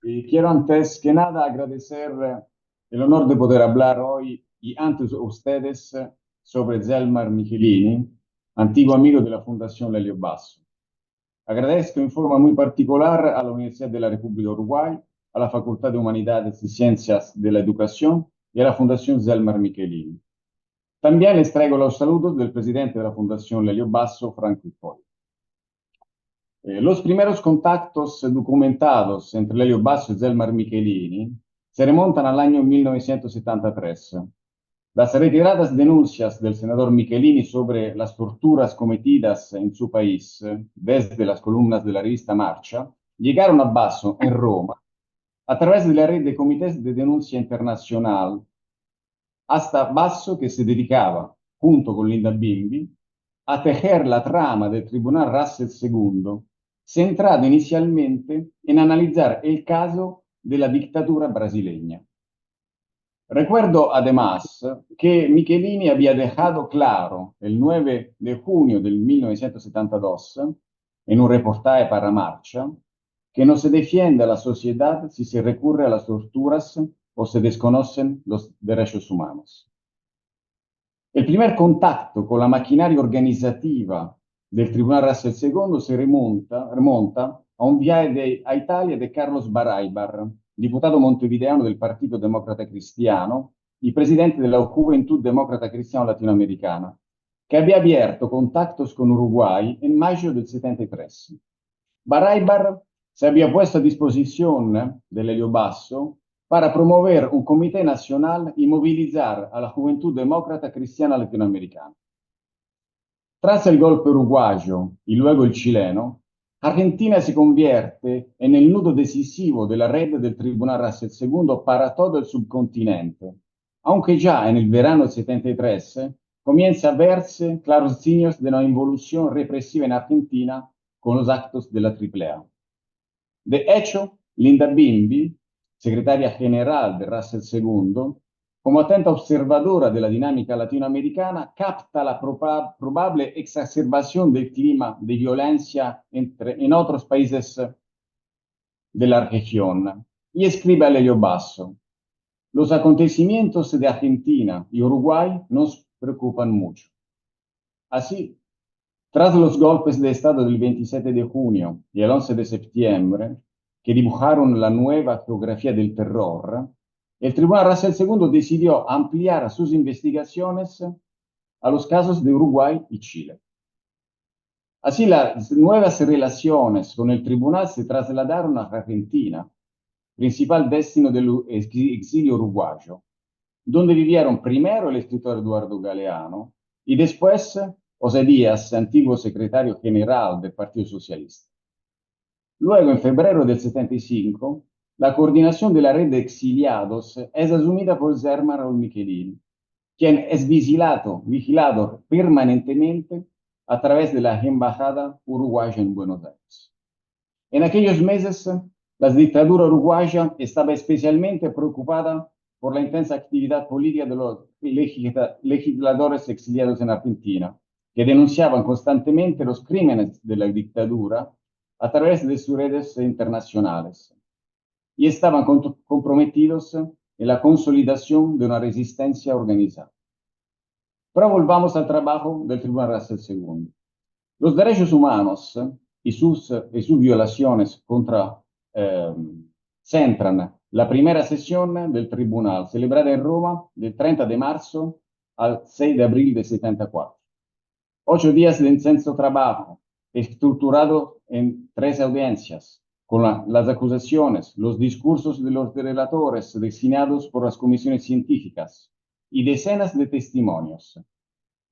Y quiero antes que nada agradecer el honor de poder hablar hoy y ante ustedes sobre Zelmar Michelini, antiguo amigo de la Fundación Lelio Basso. Agradezco en forma muy particular a la Universidad de la República de Uruguay, a la Facultad de Humanidades y Ciencias de la Educación y a la Fundación Zelmar Michelini. También les traigo los saludos del presidente de la Fundación Lelio Basso, Franco Hipólito. Los primeros contactos documentados entre Lelio Basso y Zelmar Michelini se remontan al año 1973. Las reiteradas denuncias del senador Michelini sobre las torturas cometidas en su país desde las columnas de la revista Marcha llegaron a Basso en Roma a través de la red de comités de denuncia internacional, hasta Basso que se dedicaba, junto con Linda Bimbi, a tejer la trama del Tribunal Russell II, centrado inicialmente en analizar el caso de la dictadura brasileña. Recuerdo además que Michelini había dejado claro el 9 de junio del 1972, en un reportaje para Marcha, que no se defiende a la sociedad si se recurre a las torturas o se desconocen los derechos humanos. El primer contacto con la maquinaria organizativa del Tribunal Russell II se remonta a un viaje a Italia de Carlos Baraybar, diputato montevideano del Partito Demócrata Cristiano y presidente de la Juventud Demócrata Cristiano Latinoamericana, que había abierto contactos con Uruguay en mayo del 73. Baraybar se había puesto a disposición de Lelio Basso para promover un comité nacional y movilizar a la Juventud Demócrata Cristiana Latinoamericana. Tras el golpe uruguayo y luego el chileno, Argentina se convierte en el nudo decisivo de la red del Tribunal Russell II para todo el subcontinente, aunque ya en el verano del 73 comienza a verse claros signos de una involución represiva en Argentina con los actos de la AAA. De hecho, Linda Bimbi, secretaria general de Russell II, como atenta observadora de la dinámica latinoamericana, capta la probable exacerbación del clima de violencia en otros países de la región y escribe a Lelio Basso: los acontecimientos de Argentina y Uruguay nos preocupan mucho. Así, tras los golpes de Estado del 27 de junio y el 11 de septiembre, que dibujaron la nueva geografía del terror, el Tribunal Russell II decidió ampliar sus investigaciones a los casos de Uruguay y Chile. Así, las nuevas relaciones con el tribunal se trasladaron a Argentina, principal destino del exilio uruguayo, donde vivieron primero el escritor Eduardo Galeano y después José Díaz, antiguo secretario general del Partido Socialista. Luego, en febrero del 75, la coordinación de la red de exiliados es asumida por Zelmar Michelini, quien es vigilado permanentemente a través de la Embajada Uruguaya en Buenos Aires. En aquellos meses, la dictadura uruguaya estaba especialmente preocupada por la intensa actividad política de los legisladores exiliados en Argentina, que denunciaban constantemente los crímenes de la dictadura a través de sus redes internacionales y estaban comprometidos en la consolidación de una resistencia organizada. Pero volvamos al trabajo del Tribunal Russell II. Los derechos humanos y sus violaciones centran la primera sesión del tribunal, celebrada en Roma del 30 de marzo al 6 de abril de 74. 8 días de intenso trabajo, estructurado en 3 audiencias, con las acusaciones, los discursos de los relatores designados por las comisiones científicas y decenas de testimonios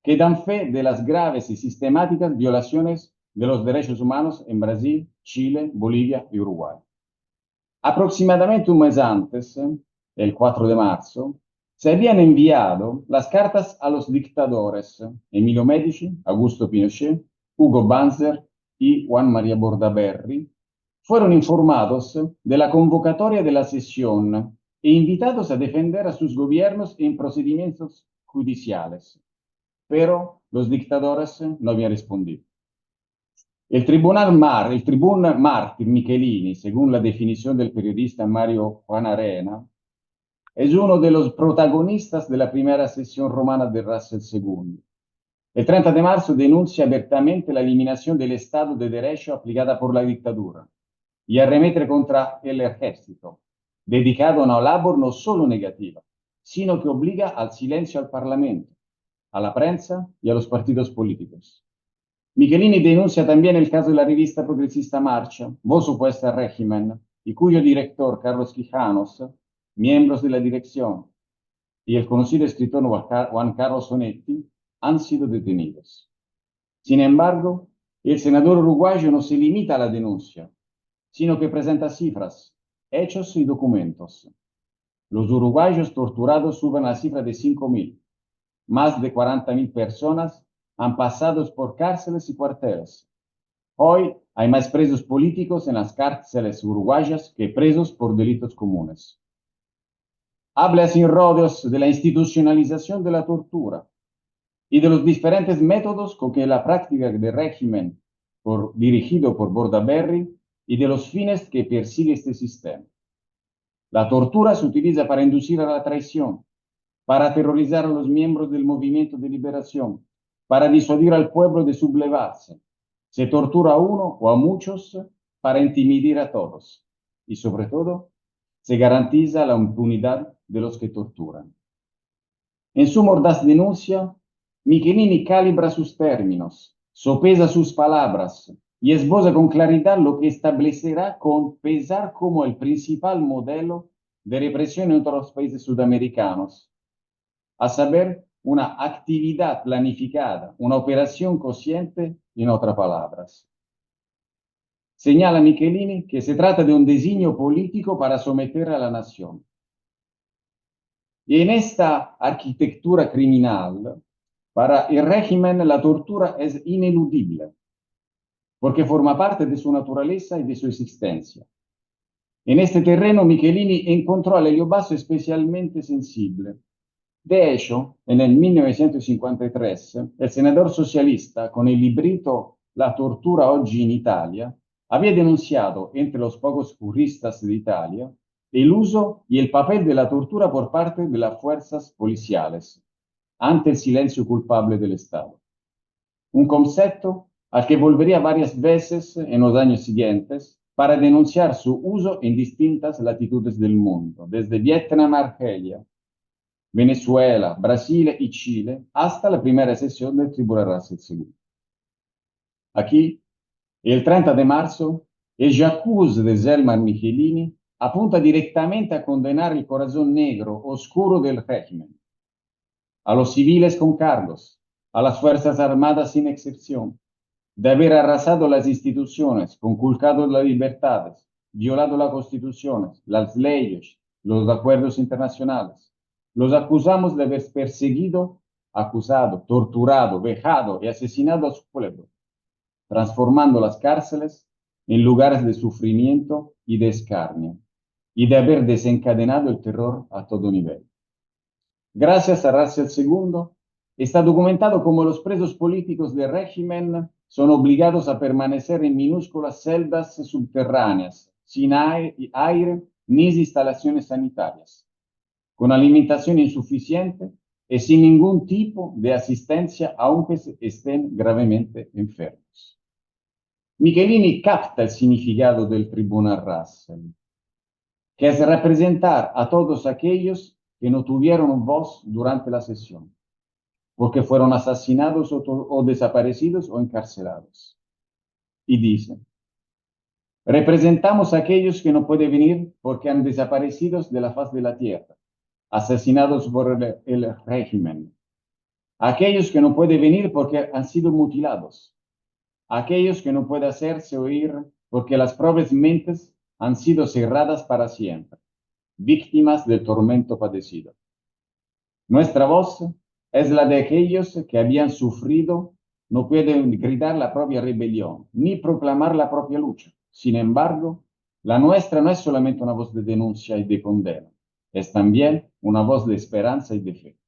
que dan fe de las graves y sistemáticas violaciones de los derechos humanos en Brasil, Chile, Bolivia y Uruguay. Aproximadamente un mes antes, el 4 de marzo, se habían enviado las cartas a los dictadores Emilio Medici, Augusto Pinochet, Hugo Banzer y Juan María Bordaberry. Fueron informados de la convocatoria de la sesión e invitados a defender a sus gobiernos en procedimientos judiciales. Pero los dictadores no habían respondido. El tribún mártir Michelini, según la definición del periodista Mario Juan Arena, es uno de los protagonistas de la primera sesión romana de Russell II. El 30 de marzo denuncia abiertamente la eliminación del Estado de Derecho aplicada por la dictadura y arremete contra el ejército, dedicado a una labor no solo negativa, sino que obliga al silencio al Parlamento, a la prensa y a los partidos políticos. Michelini denuncia también el caso de la revista progresista Marcha, voz opuesta al régimen, y cuyo director, Carlos Quijanos, miembros de la dirección, y el conocido escritor Juan Carlos Sonetti han sido detenidos. Sin embargo, el senador uruguayo no se limita a la denuncia, sino que presenta cifras, hechos y documentos. Los uruguayos torturados suben a la cifra de 5.000. Más de 40.000 personas han pasado por cárceles y cuarteles. Hoy hay más presos políticos en las cárceles uruguayas que presos por delitos comunes. Habla sin rodeos de la institucionalización de la tortura y de los diferentes métodos con que la práctica del régimen dirigido por Bordaberry y de los fines que persigue este sistema. La tortura se utiliza para inducir a la traición, para aterrorizar a los miembros del movimiento de liberación, para disuadir al pueblo de sublevarse. Se tortura a uno o a muchos para intimidar a todos. Y sobre todo, se garantiza la impunidad de los que torturan. En su mordaz denuncia, Michelini calibra sus términos, sopesa sus palabras y esboza con claridad lo que establecerá con pesar como el principal modelo de represión en todos los países sudamericanos, a saber, una actividad planificada, una operación consciente, en otras palabras. Señala Michelini que se trata de un designio político para someter a la nación. Y en esta arquitectura criminal, para el régimen la tortura es ineludible, porque forma parte de su naturaleza y de su existencia. En este terreno Michelini encontró a Lelio Basso especialmente sensible. De hecho, en el 1953, el senador socialista, con el librito La tortura oggi in Italia, había denunciado, entre los pocos juristas de Italia, el uso y el papel de la tortura por parte de las fuerzas policiales ante el silencio culpable del Estado. Un concepto al que volvería varias veces en los años siguientes para denunciar su uso en distintas latitudes del mundo, desde Vietnam a Argelia, Venezuela, Brasil y Chile, hasta la primera sesión del Tribunal Russell II. Aquí, el 30 de marzo, el j'accuse de Zelmar Michelini apunta directamente a condenar el corazón negro, oscuro del régimen, a los civiles con cargos, a las Fuerzas Armadas sin excepción, de haber arrasado las instituciones, conculcado las libertades, violado las constituciones, las leyes, los acuerdos internacionales. Los acusamos de haber perseguido, acusado, torturado, vejado y asesinado a su pueblo, transformando las cárceles en lugares de sufrimiento y de escarnio, y de haber desencadenado el terror a todo nivel. Gracias a Russell II, está documentado cómo los presos políticos del régimen son obligados a permanecer en minúsculas celdas subterráneas, sin aire ni instalaciones sanitarias, con alimentación insuficiente y sin ningún tipo de asistencia, aunque estén gravemente enfermos. Michelini capta el significado del Tribunal Russell, que es representar a todos aquellos que no tuvieron voz durante la sesión, porque fueron asesinados o desaparecidos o encarcelados. Y dice, representamos a aquellos que no pueden venir porque han desaparecido de la faz de la tierra, asesinados por el régimen. Aquellos que no pueden venir porque han sido mutilados. Aquellos que no pueden hacerse oír porque las propias mentes han sido cerradas para siempre, víctimas del tormento padecido. Nuestra voz es la de aquellos que habían sufrido, no pueden gritar la propia rebelión, ni proclamar la propia lucha. Sin embargo, la nuestra no es solamente una voz de denuncia y de condena, es también una voz de esperanza y de fe.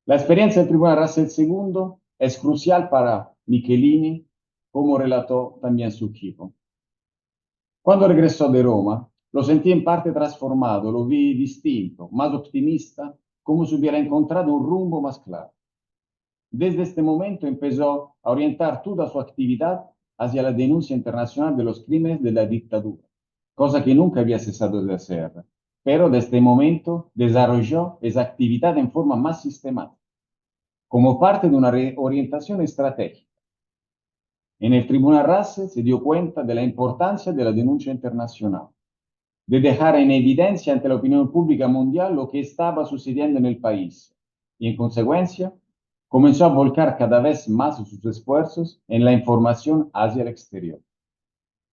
La experiencia del Tribunal Russell II es crucial para Michelini como relató también su equipo. Cuando regresó de Roma, lo sentí en parte transformado, lo vi distinto, más optimista, como si hubiera encontrado un rumbo más claro. Desde este momento empezó a orientar toda su actividad hacia la denuncia internacional de los crímenes de la dictadura, cosa que nunca había cesado de hacer, pero desde este momento desarrolló esa actividad en forma más sistemática, como parte de una orientación estratégica. En el Tribunal Russell se dio cuenta de la importancia de la denuncia internacional, de dejar en evidencia ante la opinión pública mundial lo que estaba sucediendo en el país y, en consecuencia, comenzó a volcar cada vez más sus esfuerzos en la información hacia el exterior.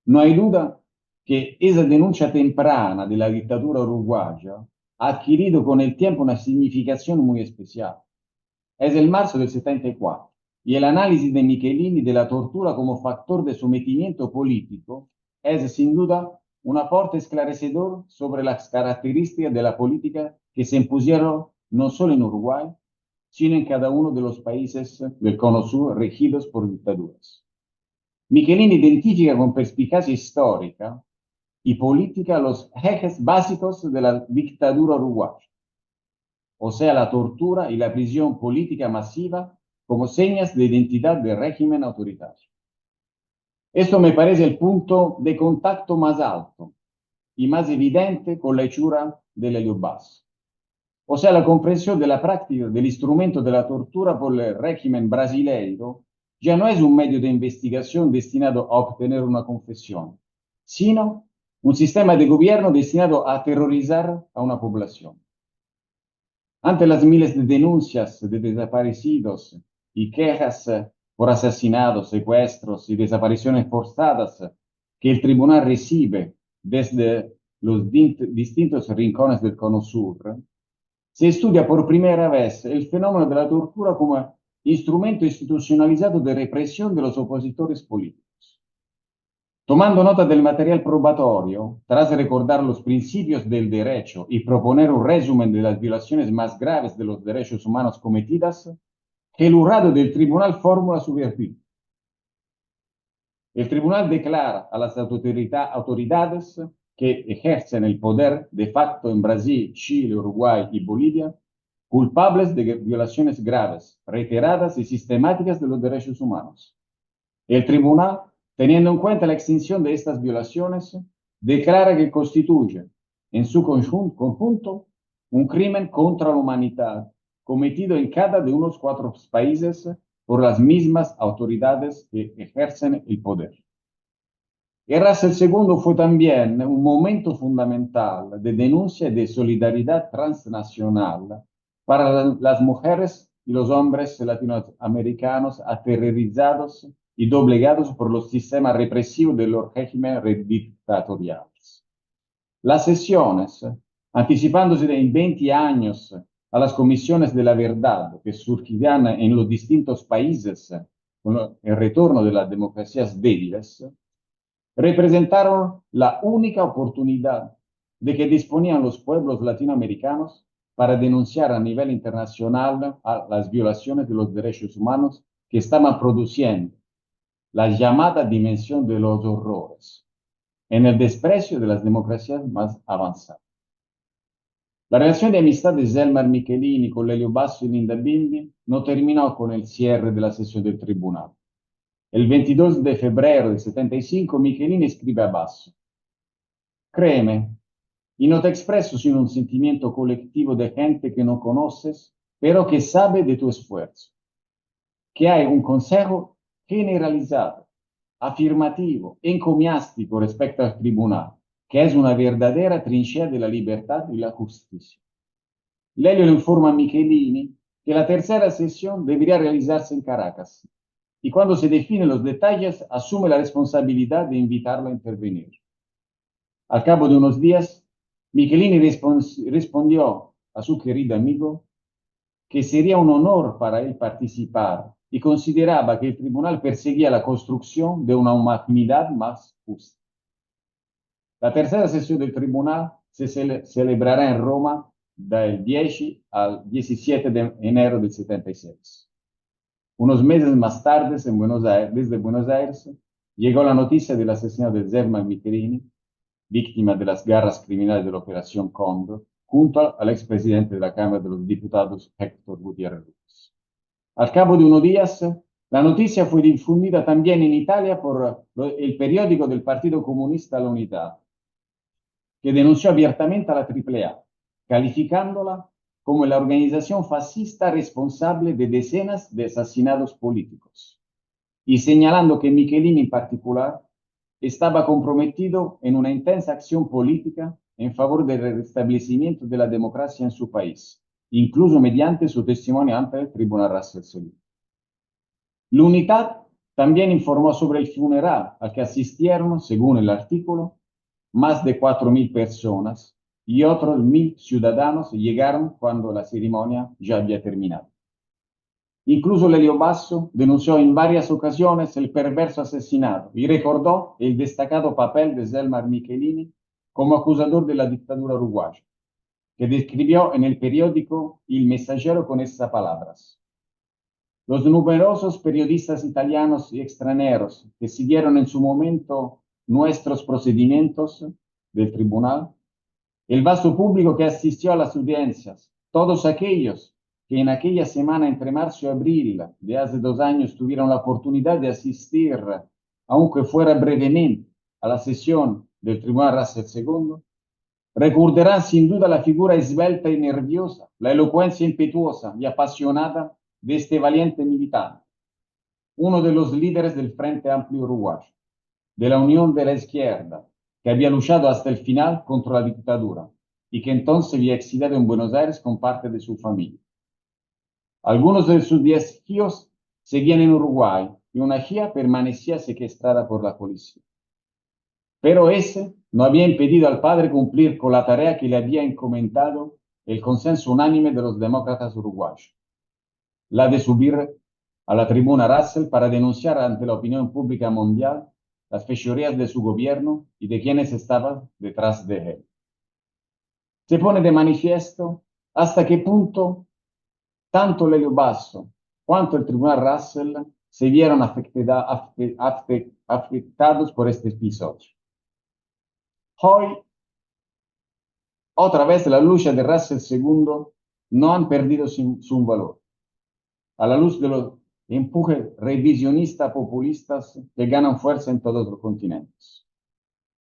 No hay duda que esa denuncia temprana de la dictadura uruguaya ha adquirido con el tiempo una significación muy especial. Es el marzo del 74 y el análisis de Michelini de la tortura como factor de sometimiento político es sin duda un aporte esclarecedor sobre las características de la política que se impusieron no solo en Uruguay, sino en cada uno de los países del Cono Sur regidos por dictaduras. Michelini identifica con perspicacia histórica y política los ejes básicos de la dictadura uruguaya, o sea, la tortura y la prisión política masiva como señas de identidad del régimen autoritario. Esto me parece el punto de contacto más alto y más evidente con la hechura del Hélio Basso, o sea, la comprensión de la práctica del instrumento de la tortura por el régimen brasileiro ya no es un medio de investigación destinado a obtener una confesión, sino un sistema de gobierno destinado a aterrorizar a una población. Ante las miles de denuncias de desaparecidos y quejas por asesinatos, secuestros y desapariciones forzadas que el tribunal recibe desde los distintos rincones del Cono Sur, se estudia por primera vez el fenómeno de la tortura como instrumento institucionalizado de represión de los opositores políticos. Tomando nota del material probatorio, tras recordar los principios del derecho y proponer un resumen de las violaciones más graves de los derechos humanos cometidas, el jurado del tribunal formula su verdicto. El tribunal declara a las autoridades que ejercen el poder de facto en Brasil, Chile, Uruguay y Bolivia, culpables de violaciones graves, reiteradas y sistemáticas de los derechos humanos. El tribunal, teniendo en cuenta la extinción de estas violaciones, declara que constituye en su conjunto un crimen contra la humanidad cometido en cada de unos 4 países por las mismas autoridades que ejercen el poder. Guerras el segundo fue también un momento fundamental de denuncia y de solidaridad transnacional para las mujeres y los hombres latinoamericanos aterrorizados y doblegados por los sistemas represivos de los regímenes dictatoriales. Las sesiones, anticipándose en 20 años a las comisiones de la verdad que surgirán en los distintos países con el retorno de las democracias débiles, representaron la única oportunidad de que disponían los pueblos latinoamericanos para denunciar a nivel internacional a las violaciones de los derechos humanos que estaban produciendo la llamada dimensión de los horrores en el desprecio de las democracias más avanzadas. La relación de amistad de Zelmar Michelini con Lelio Basso y Linda Bimbi no terminó con el cierre de la sesión del tribunal. El 22 de febrero del 75, Michelini escribe a Basso: créeme, y no te expreso sino un sentimiento colectivo de gente que no conoces, pero que sabe de tu esfuerzo, que hay un consejo generalizado, afirmativo, encomiástico respecto al tribunal, que es una verdadera trinchera de la libertad y la justicia. Lelio le informa a Michelini que la tercera sesión debería realizarse en Caracas y cuando se definen los detalles asume la responsabilidad de invitarlo a intervenir. Al cabo de unos días, Michelini respondió a su querido amigo que sería un honor para él participar y consideraba que el tribunal perseguía la construcción de una humanidad más justa. La tercera sesión del tribunal se celebrará en Roma del 10 al 17 de enero del 76. Unos meses más tarde, desde Buenos Aires, llegó la noticia del asesinato de Zelma Michelini, víctima de las garras criminales de la Operación Cóndor, junto al expresidente de la Cámara de los Diputados, Héctor Gutiérrez López. Al cabo de unos días, la noticia fue difundida también en Italia por el periódico del Partido Comunista La Unidad, que denunció abiertamente a la AAA, calificándola como la organización fascista responsable de decenas de asesinatos políticos y señalando que Michelini en particular estaba comprometido en una intensa acción política en favor del restablecimiento de la democracia en su país, incluso mediante su testimonio ante el Tribunal Russell II. La Unidad también informó sobre el funeral al que asistieron, según el artículo, más de 4.000 personas y otros 1.000 ciudadanos llegaron cuando la ceremonia ya había terminado. Incluso Lelio Basso denunció en varias ocasiones el perverso asesinato y recordó el destacado papel de Zelmar Michelini como acusador de la dictadura uruguaya, que describió en el periódico Il Messaggero con estas palabras. Los numerosos periodistas italianos y extranjeros que siguieron en su momento nuestros procedimientos del tribunal, el vasto público que asistió a las audiencias, todos aquellos que en aquella semana entre marzo y abril de hace 2 años tuvieron la oportunidad de asistir, aunque fuera brevemente, a la sesión del Tribunal Russell II, recordarán sin duda la figura esbelta y nerviosa, la elocuencia impetuosa y apasionada de este valiente militante, uno de los líderes del Frente Amplio Uruguayo, de la Unión de la Izquierda, que había luchado hasta el final contra la dictadura y que entonces había exiliado en Buenos Aires con parte de su familia. Algunos de sus 10 hijos seguían en Uruguay y una hija permanecía secuestrada por la policía. Pero ese no había impedido al padre cumplir con la tarea que le había encomendado el consenso unánime de los demócratas uruguayos, la de subir a la tribuna Russell para denunciar ante la opinión pública mundial las fechorías de su gobierno y de quienes estaban detrás de él. Se pone de manifiesto hasta qué punto tanto Lelio Basso quanto el Tribunal Russell se vieron afectados por este episodio. Hoy, otra vez, la lucha de Russell II no han perdido su valor. A la luz de los empujes revisionistas populistas que ganan fuerza en todos los continentes.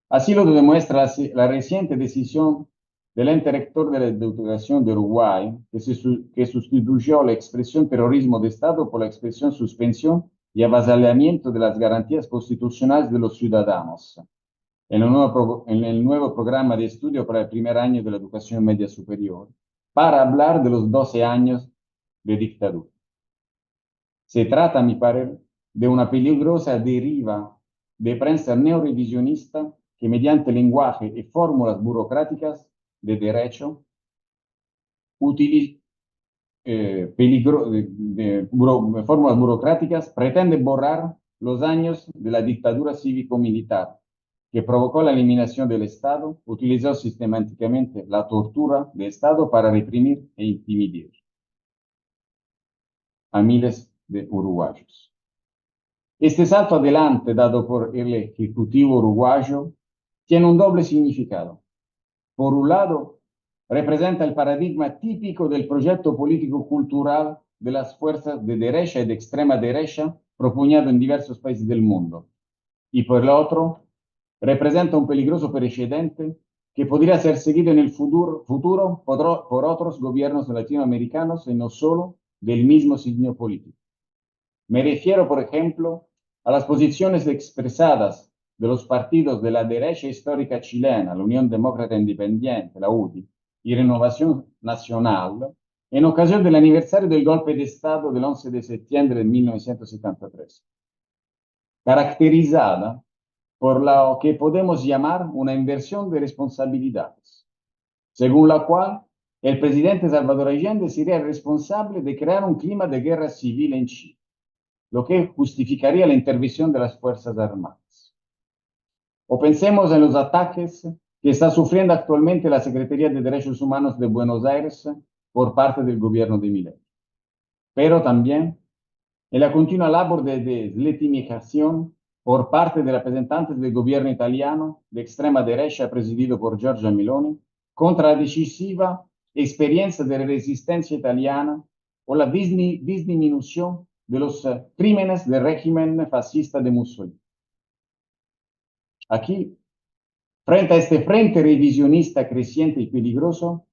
Así lo demuestra la reciente decisión del ente rector de la Educación de Uruguay, que sustituyó la expresión terrorismo de Estado por la expresión suspensión y avasallamiento de las garantías constitucionales de los ciudadanos, en el nuevo programa de estudio para el primer año de la educación media superior, para hablar de los 12 años de dictadura. Se trata, a mi parer, de una peligrosa deriva de prensa neorevisionista que mediante lenguaje y fórmulas burocráticas de derecho fórmulas burocráticas pretende borrar los años de la dictadura cívico-militar que provocó la eliminación del Estado, utilizó sistemáticamente la tortura de Estado para reprimir e intimidar a miles de uruguayos. Este salto adelante dado por el Ejecutivo uruguayo tiene un doble significado. Por un lado, representa el paradigma típico del proyecto político-cultural de las fuerzas de derecha y de extrema derecha propugnado en diversos países del mundo. Y por el otro, representa un peligroso precedente que podría ser seguido en el futuro por otros gobiernos latinoamericanos y no solo del mismo signo político. Me refiero, por ejemplo, a las posiciones expresadas de los partidos de la derecha histórica chilena, la Unión Demócrata Independiente, la UDI, y Renovación Nacional, en ocasión del aniversario del golpe de Estado del 11 de septiembre de 1973, caracterizada por lo que podemos llamar una inversión de responsabilidades, según la cual el presidente Salvador Allende sería responsable de crear un clima de guerra civil en Chile, lo que justificaría la intervención de las Fuerzas Armadas. O pensemos en los ataques que está sufriendo actualmente la Secretaría de Derechos Humanos de Buenos Aires por parte del gobierno de Milei. Pero también y la continua labor de deslegitimización por parte de representantes del gobierno italiano de extrema derecha presidido por Giorgia Meloni contra la decisiva experiencia de resistencia italiana o la disminución de los crímenes del régimen fascista de Mussolini. Aquí, frente a este frente revisionista creciente y peligroso,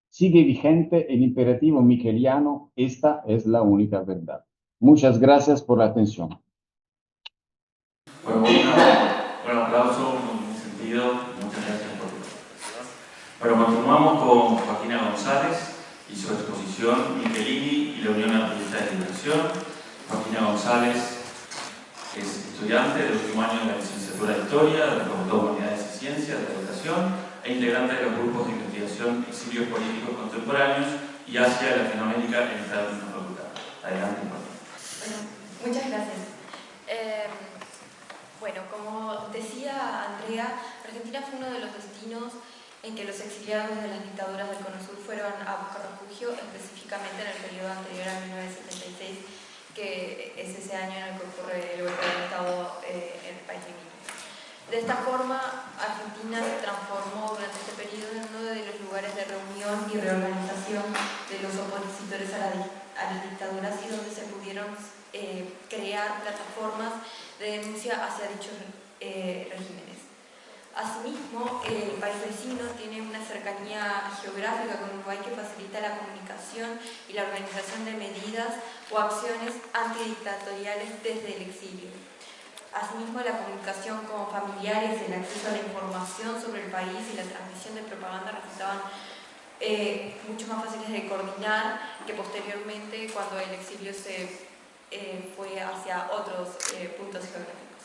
sigue vigente el imperativo micheliano: esta es la única verdad. Muchas gracias por la atención. Bueno, un aplauso en mi sentido. Muchas gracias por eso. Bueno, continuamos con Joaquina González y su exposición Michelini y la Unión Anarquista de Liberación. Joaquina González es estudiante del último año de la licenciatura de Historia de la Facultad de Humanidades y Ciencias de la Educación e integrante de los grupos de investigación Exilios Políticos Contemporáneos y Asia y Latinoamérica en esta misma facultad. Adelante, Joaquina. Bueno, muchas gracias. Bueno, como decía Andrea, Argentina fue uno de los destinos en que los exiliados de las dictaduras del Cono Sur fueron a buscar refugio, específicamente en el periodo anterior a 1976, que es ese año en el que ocurre el golpe de Estado en el país limítrofe. De esta forma, Argentina se transformó durante este periodo en uno de los lugares de reunión y reorganización de los opositores a las dictaduras y donde se pudieron crear plataformas de denuncia hacia dichos regímenes. Asimismo, el país vecino tiene una cercanía geográfica con Uruguay que facilita la comunicación y la organización de medidas o acciones antidictatoriales desde el exilio. Asimismo, la comunicación con familiares, el acceso a la información sobre el país y la transmisión de propaganda resultaban mucho más fáciles de coordinar que posteriormente cuando el exilio se fue hacia otros puntos geográficos.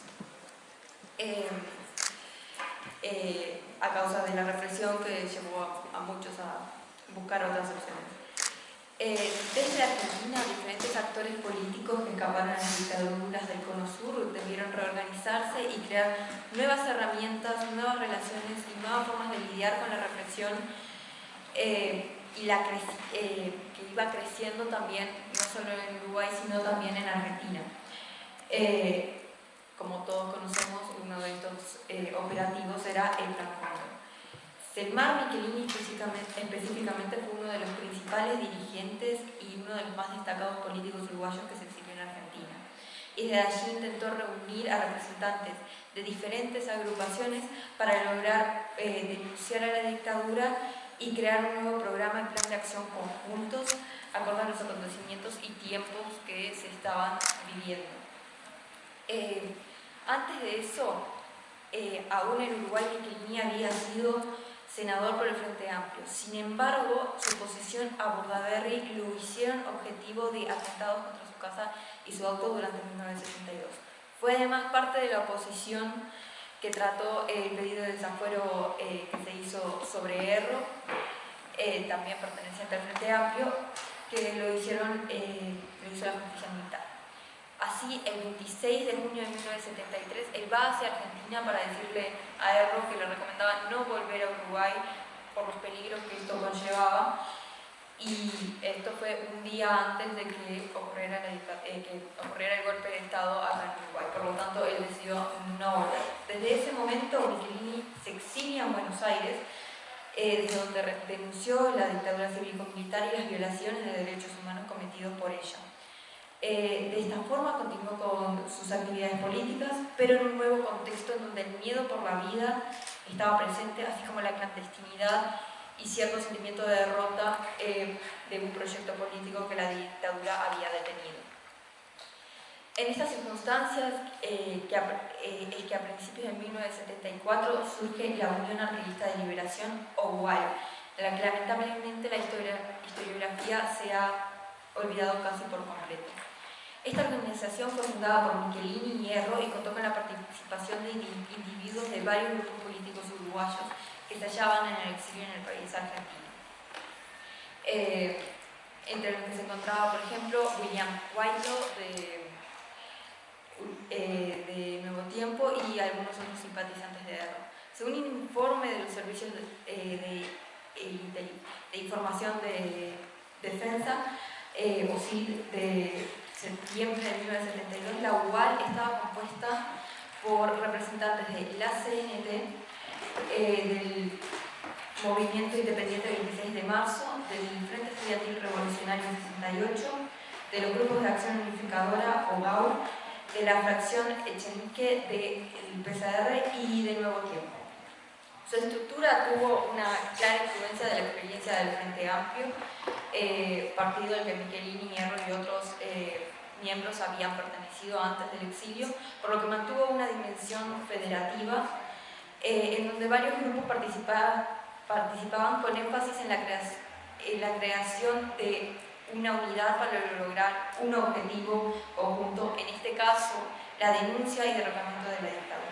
A causa de la represión que llevó a muchos a buscar otras opciones. Desde Argentina, diferentes actores políticos que escaparon a las dictaduras del Cono Sur debieron reorganizarse y crear nuevas herramientas, nuevas relaciones y nuevas formas de lidiar con la represión que iba creciendo también, no solo en Uruguay, sino también en Argentina. Como todos conocemos, uno de estos operativos era el Plan Cóndor. Selmar Michelini específicamente fue uno de los principales dirigentes y uno de los más destacados políticos uruguayos que se exilió en Argentina. Y desde allí intentó reunir a representantes de diferentes agrupaciones para lograr denunciar a la dictadura y crear un nuevo programa y plan de acción conjuntos acorde a los acontecimientos y tiempos que se estaban viviendo. Antes de eso, aún en Uruguay, Michelini había sido senador por el Frente Amplio. Sin embargo, su oposición a Bordaberry lo hicieron objetivo de atentados contra su casa y su auto durante 1962. Fue además parte de la oposición que trató el pedido de desafuero que se hizo sobre Erro, también perteneciente al Frente Amplio, que lo hizo la justicia militar. Así, el 26 de junio de 1973, él va hacia Argentina para decirle a Erro que le recomendaba no volver a Uruguay por los peligros que esto conllevaba, y esto fue un día antes de que ocurriera el golpe de Estado acá en Uruguay. Por lo tanto, él decidió no volver. Desde ese momento, Michelini se exilia en Buenos Aires, desde donde denunció la dictadura cívico-militar y las violaciones de derechos humanos cometidos por ella. De esta forma continuó con sus actividades políticas, pero en un nuevo contexto en donde el miedo por la vida estaba presente, así como la clandestinidad y cierto sentimiento de derrota de un proyecto político que la dictadura había detenido. En estas circunstancias es que a principios de 1974 surge la Unión Anarquista de Liberación, o UAL, de la que lamentablemente la historiografía se ha olvidado casi por completo. Esta organización fue fundada por Michelini y Erro y contó con la participación de individuos de varios grupos políticos uruguayos que se hallaban en el exilio en el país argentino. Entre los que se encontraba, por ejemplo, William Whitelaw de Nuevo Tiempo y algunos otros simpatizantes de Erro. Según un informe de los servicios de información de defensa, septiembre de 1972, la UAL estaba compuesta por representantes de la CNT, del Movimiento Independiente 26 de marzo, del Frente Estudiantil Revolucionario 68, de los grupos de acción unificadora o GAU, de la fracción Echenique del PSR y de Nuevo Tiempo. Su estructura tuvo una clara influencia de la experiencia del Frente Amplio, partido al que Michelini, Hierro y otros miembros habían pertenecido antes del exilio, por lo que mantuvo una dimensión federativa en donde varios grupos participaban con énfasis en la creación de una unidad para lograr un objetivo conjunto, en este caso la denuncia y derrocamiento de la dictadura.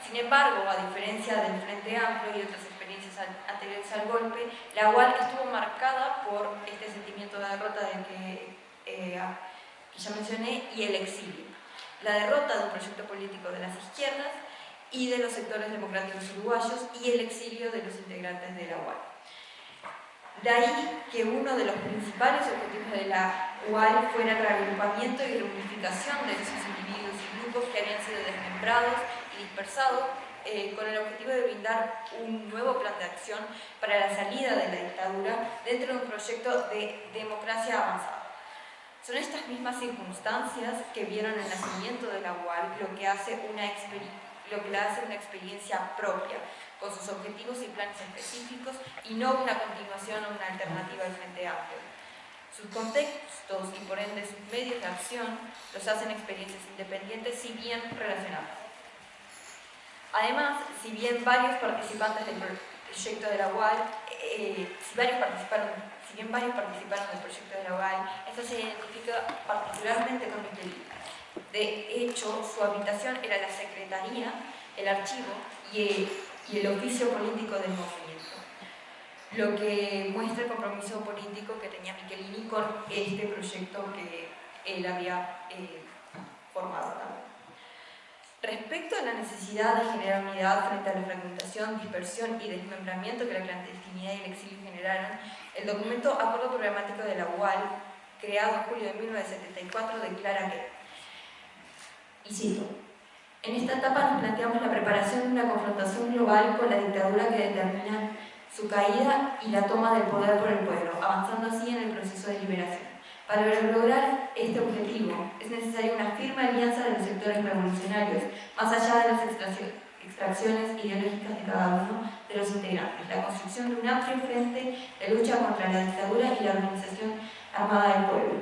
Sin embargo, a diferencia del Frente Amplio y otras experiencias anteriores al golpe, la UAL estuvo marcada por este sentimiento de derrota del que ya mencioné y el exilio. La derrota de un proyecto político de las izquierdas y de los sectores democráticos uruguayos y el exilio de los integrantes de la UAL. De ahí que uno de los principales objetivos de la UAL fuera el reagrupamiento y reunificación de esos individuos y grupos que habían sido desmembrados y dispersados con el objetivo de brindar un nuevo plan de acción para la salida de la dictadura dentro de un proyecto de democracia avanzada. Son estas mismas circunstancias que vieron el nacimiento de la UAL lo que la hace una experiencia propia, con sus objetivos y planes específicos, y no una continuación o una alternativa al Frente Amplio. Sus contextos y por ende sus medios de acción los hacen experiencias independientes si bien relacionadas. Además, si bien varios participantes del proyecto de la UAL, si bien varios participaron del proyecto de la UAL, esto se identifica particularmente con Michelini. De hecho, su habitación era la secretaría, el archivo y el oficio político del movimiento, lo que muestra el compromiso político que tenía Michelini con este proyecto que él había formado también. Respecto a la necesidad de generar unidad frente a la fragmentación, dispersión y desmembramiento que la clandestinidad y el exilio generaron, el documento Acuerdo Programático de la UAL, creado en julio de 1974, declara que, y cito, en esta etapa nos planteamos la preparación de una confrontación global con la dictadura que determina su caída y la toma del poder por el pueblo, avanzando así en el proceso de liberación. Para lograr este objetivo es necesaria una firme alianza de los sectores revolucionarios, más allá de las extracciones ideológicas de cada uno de los integrantes, la construcción de un amplio frente de lucha contra la dictadura y la organización armada del pueblo.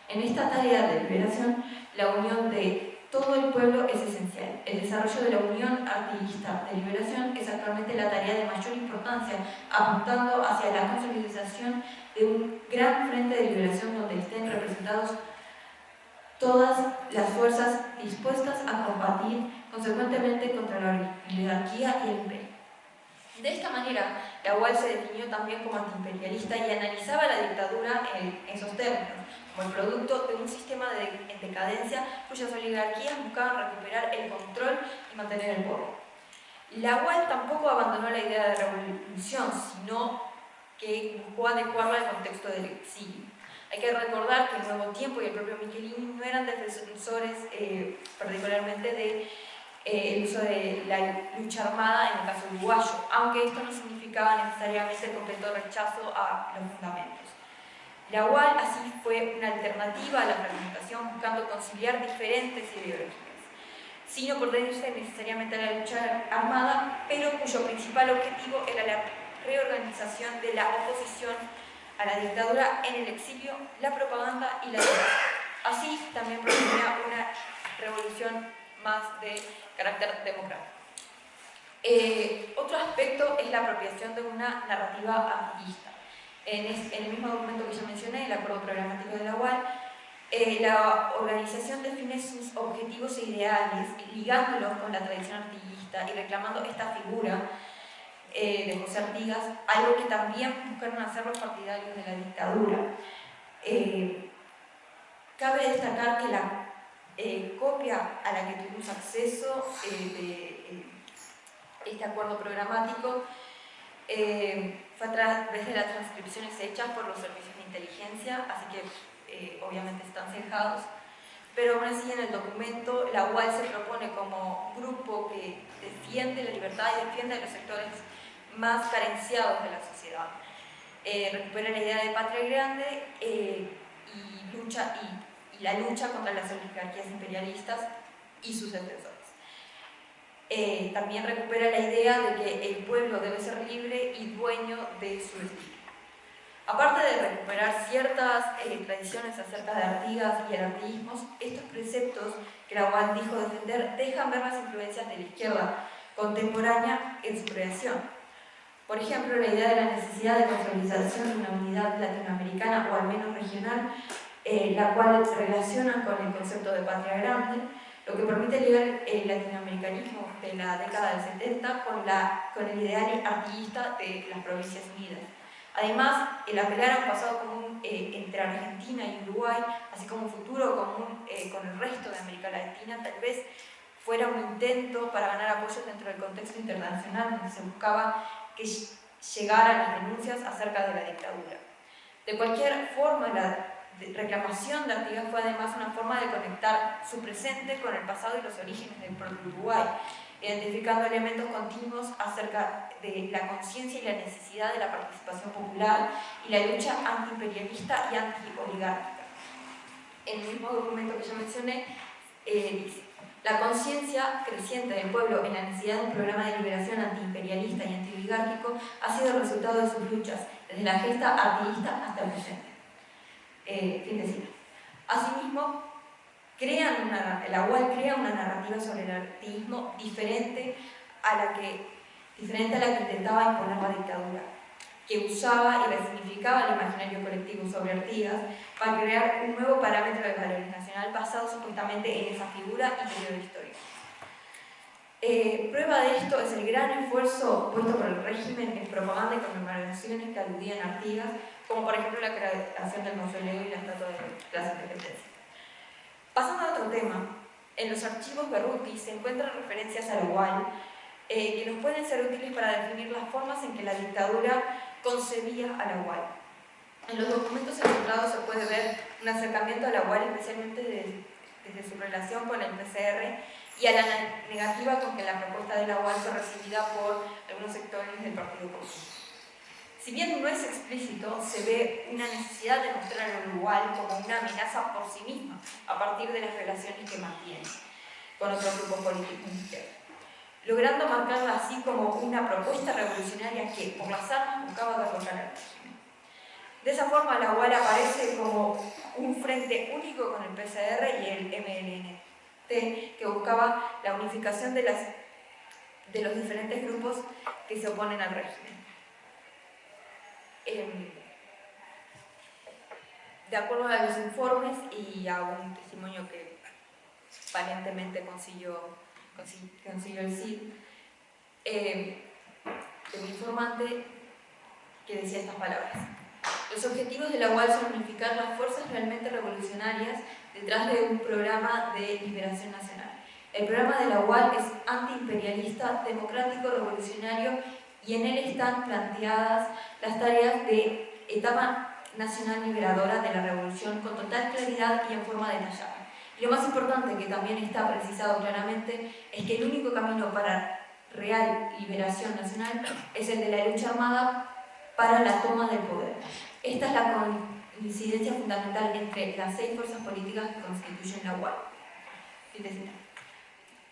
En esta tarea de liberación, la unión de todo el pueblo es esencial. El desarrollo de la Unión Artiguista de Liberación es actualmente la tarea de mayor importancia, apuntando hacia la consolidación de un gran frente de liberación donde estén representados todas las fuerzas dispuestas a combatir consecuentemente contra la oligarquía y el imperio. De esta manera, la UAL se definió también como antiimperialista y analizaba la dictadura en esos términos, como el producto de un sistema en decadencia cuyas oligarquías buscaban recuperar el control y mantener el poder. La UAL tampoco abandonó la idea de revolución, sino que buscó adecuarla al contexto del exilio. Hay que recordar que el Nuevo Tiempo y el propio Michelini no eran defensores particularmente de el uso de la lucha armada en el caso uruguayo, aunque esto no significaba necesariamente el completo rechazo a los fundamentos. La UAL así fue una alternativa a la fragmentación, buscando conciliar diferentes ideologías, sin oponerse necesariamente a la lucha armada, pero cuyo principal objetivo era la reorganización de la oposición a la dictadura en el exilio, la propaganda y la educación. Así también proponía una revolución más de carácter democrático. Otro aspecto es la apropiación de una narrativa anarquista. En el mismo documento que ya mencioné, el Acuerdo Programático de la UAL, la organización define sus objetivos e ideales, ligándolos con la tradición artiguista y reclamando esta figura de José Artigas, algo que también buscaron hacer los partidarios de la dictadura. Cabe destacar que la copia a la que tuvimos acceso de este acuerdo programático fue a través de las transcripciones hechas por los servicios de inteligencia, así que obviamente están cejados, pero aún así en el documento la UAL se propone como grupo que defiende la libertad y defiende a los sectores más carenciados de la sociedad. Recupera la idea de patria grande y la lucha contra las oligarquías imperialistas y sus defensores. También recupera la idea de que el pueblo debe ser libre y dueño de su destino. Aparte de recuperar ciertas tradiciones acerca de Artigas y el artiguismo, estos preceptos que la UAL dijo defender dejan ver las influencias de la izquierda contemporánea en su creación. Por ejemplo, la idea de la necesidad de consolidación de una unidad latinoamericana o al menos regional, la cual relaciona con el concepto de patria grande, lo que permite ligar el latinoamericanismo de la década del 70 con el ideal artiguista de las Provincias Unidas. Además, el apelar a un pasado común entre Argentina y Uruguay, así como un futuro común con el resto de América Latina, tal vez fuera un intento para ganar apoyos dentro del contexto internacional donde se buscaba que llegaran las denuncias acerca de la dictadura. De cualquier forma, la reclamación de Artigas fue además una forma de conectar su presente con el pasado y los orígenes del propio Uruguay, identificando elementos continuos acerca de la conciencia y la necesidad de la participación popular y la lucha antiimperialista y anti-oligárquica. El mismo documento que yo mencioné dice: la conciencia creciente del pueblo en la necesidad de un programa de liberación antiimperialista y antioligárquico ha sido el resultado de sus luchas, desde la gesta artiguista hasta el presente. Fin de cita. Asimismo, la UAL crea una narrativa sobre el artiguismo diferente a la que intentaba imponer la dictadura, que usaba y resignificaba el imaginario colectivo sobre Artigas para crear un nuevo parámetro de valores nacional basado supuestamente en esa figura y periodo histórico. Prueba de esto es el gran esfuerzo puesto por el régimen en propaganda y conmemoraciones que aludían a Artigas, como por ejemplo la creación del mausoleo y la estatua de la independencia. Pasando a otro tema, en los archivos Berruti se encuentran referencias a la UAL que nos pueden ser útiles para definir las formas en que la dictadura concebía a la UAL. En los documentos encontrados se puede ver un acercamiento a la UAL, especialmente desde su relación con el PCR y a la negativa con que la propuesta de la UAL fue recibida por algunos sectores del Partido Comunista. Si bien no es explícito, se ve una necesidad de mostrar a Uruguay como una amenaza por sí misma, a partir de las relaciones que mantiene con otros grupos políticos izquierda, logrando marcarla así como una propuesta revolucionaria que, por las armas, buscaba derrocar al régimen. De esa forma, la UAL aparece como un frente único con el PCR y el MLNT, que buscaba la unificación de los diferentes grupos que se oponen al régimen. De acuerdo a los informes y a un testimonio que aparentemente consiguió el CID, de un informante que decía estas palabras: los objetivos de la UAL son unificar las fuerzas realmente revolucionarias detrás de un programa de liberación nacional. El programa de la UAL es antiimperialista, democrático, revolucionario, y en él están planteadas las tareas de etapa nacional liberadora de la revolución con total claridad y en forma detallada. Y lo más importante, que también está precisado claramente, es que el único camino para real liberación nacional es el de la lucha armada para la toma del poder. Esta es la coincidencia fundamental entre las 6 fuerzas políticas que constituyen la UAL.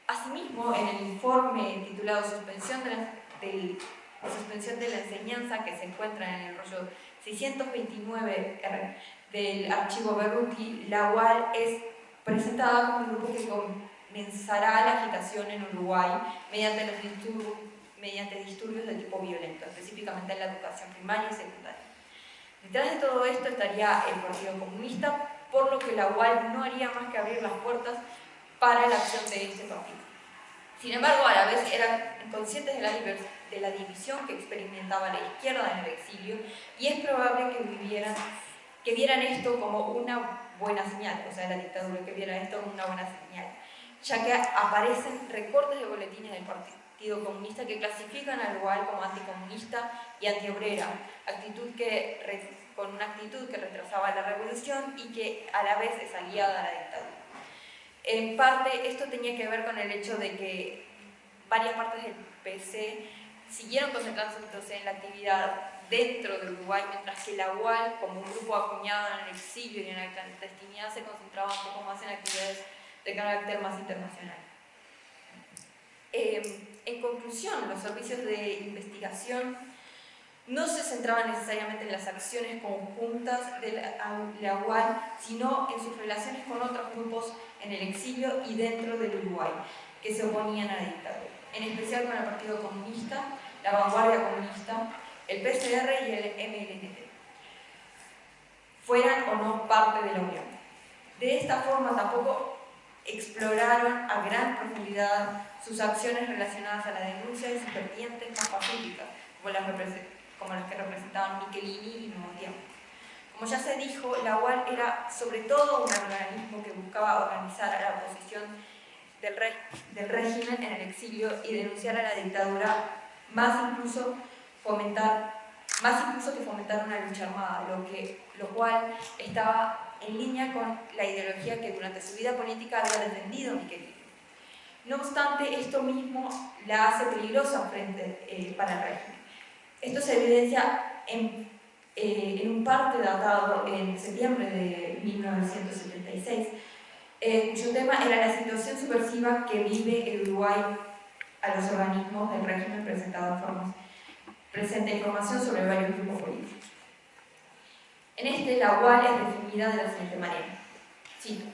Asimismo, en el informe titulado Suspensión de la enseñanza, que se encuentra en el rollo 629 del archivo Berruti, la UAL es presentada como un grupo que comenzará la agitación en Uruguay mediante disturbios de tipo violento, específicamente en la educación primaria y secundaria. Detrás de todo esto estaría el Partido Comunista, por lo que la UAL no haría más que abrir las puertas para la acción de este partido. Sin embargo, a la vez eran conscientes de la división que experimentaba la izquierda en el exilio, y es probable que vieran esto como una buena señal, o sea, la dictadura, que viera esto como una buena señal. ya que aparecen recortes de boletines del Partido Comunista que clasifican al Uruguay como anticomunista y antiobrera, con una actitud que retrasaba la revolución y que a la vez es aliada a la dictadura. En parte, esto tenía que ver con el hecho de que varias partes del PC siguieron concentrándose en la actividad dentro de Uruguay, mientras que la UAL, como un grupo acuñado en el exilio y en la clandestinidad, se concentraba un poco más en actividades de carácter más internacional. En conclusión, los servicios de investigación no se centraban necesariamente en las acciones conjuntas de la UAL, sino en sus relaciones con otros grupos en el exilio y dentro del Uruguay, que se oponían a la dictadura, en especial con el Partido Comunista, la Vanguardia Comunista, el PCR y el MLNT, fueran o no parte de la Unión. De esta forma tampoco exploraron a gran profundidad sus acciones relacionadas a la denuncia de sus vertientes más pacíficas, como las que representaban Michelini y Nuevo Tiempo. Como ya se dijo, la UAL era sobre todo un organismo que buscaba organizar a la oposición del régimen en el exilio y denunciar a la dictadura, más incluso que fomentar una lucha armada, lo cual estaba en línea con la ideología que durante su vida política había defendido Michelini. No obstante, esto mismo la hace peligrosa para el régimen. Esto se evidencia en un parte datado en septiembre de 1976, cuyo tema era la situación subversiva que vive el Uruguay a los organismos del régimen presenta información sobre varios grupos políticos. En este, la UAL es definida de la siguiente manera. Cito: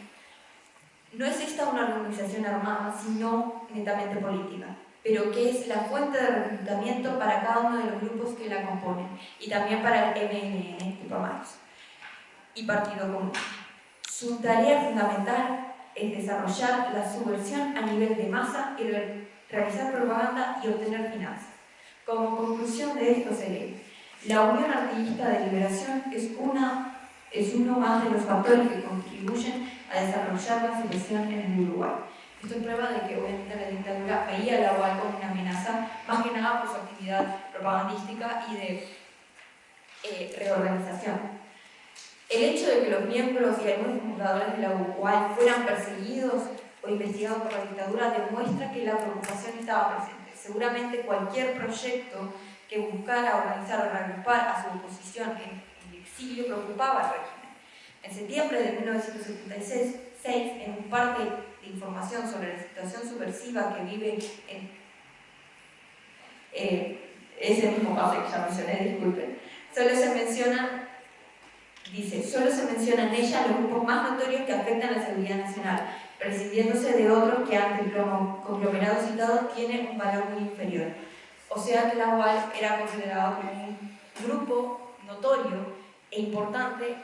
no es esta una organización armada, sino netamente política, pero que es la fuente de reclutamiento para cada uno de los grupos que la componen, y también para el MNN, tipo Amaros, y Partido Comunista. Su tarea fundamental es desarrollar la subversión a nivel de masa y realizar propaganda y obtener finanzas. Como conclusión de esto se lee: la Unión Artiguista de Liberación es uno más de los factores que contribuyen a desarrollar la subversión en el Uruguay. Esto es prueba de que obviamente la dictadura veía a la UAL como una amenaza, más que nada por su actividad propagandística y de reorganización. El hecho de que los miembros y algunos fundadores de la UAL fueran perseguidos o investigados por la dictadura demuestra que la preocupación estaba presente. Seguramente cualquier proyecto que buscara organizar o reagrupar a su oposición en el exilio preocupaba al régimen. En septiembre de 1976, en un parte de información sobre la situación subversiva que vive en ese mismo caso que ya mencioné, disculpen, solo se menciona en ella los grupos más notorios que afectan a la seguridad nacional, prescindiéndose de otros que ante el conglomerado citado tienen un valor muy inferior. O sea que la UAL era considerado como un grupo notorio e importante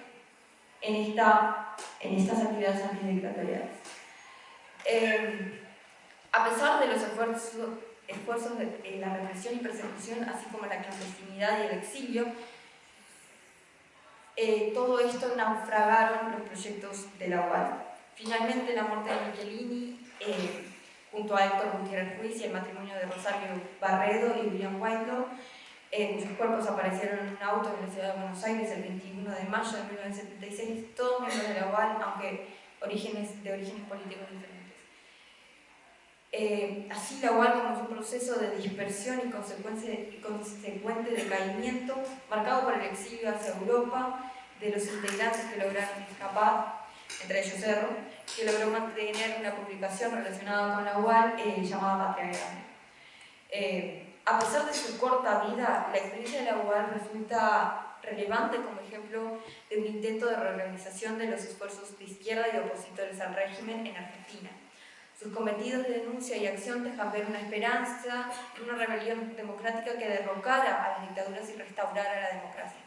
en estas actividades antidictatoriales. A pesar de los esfuerzos de la represión y persecución, así como la clandestinidad y el exilio, todo esto naufragaron los proyectos de la UAL. Finalmente, la muerte de Michelini, junto a Héctor Gutiérrez Ruiz y el matrimonio de Rosario Barredo y William Whitelaw, cuyos cuerpos aparecieron en un auto en la ciudad de Buenos Aires el 21 de mayo de 1976, todos miembros de la UAL, aunque de orígenes políticos diferentes. Así la UAL comenzó un proceso de dispersión y consecuente decaimiento marcado por el exilio hacia Europa de los integrantes que lograron escapar, entre ellos Cerro, que logró mantener una publicación relacionada con la UAL llamada Patria Grande. A pesar de su corta vida, la experiencia de la UAL resulta relevante como ejemplo de un intento de reorganización de los esfuerzos de izquierda y opositores al régimen en Argentina. Sus cometidos de denuncia y acción dejan ver una esperanza en una rebelión democrática que derrocara a las dictaduras y restaurara la democracia.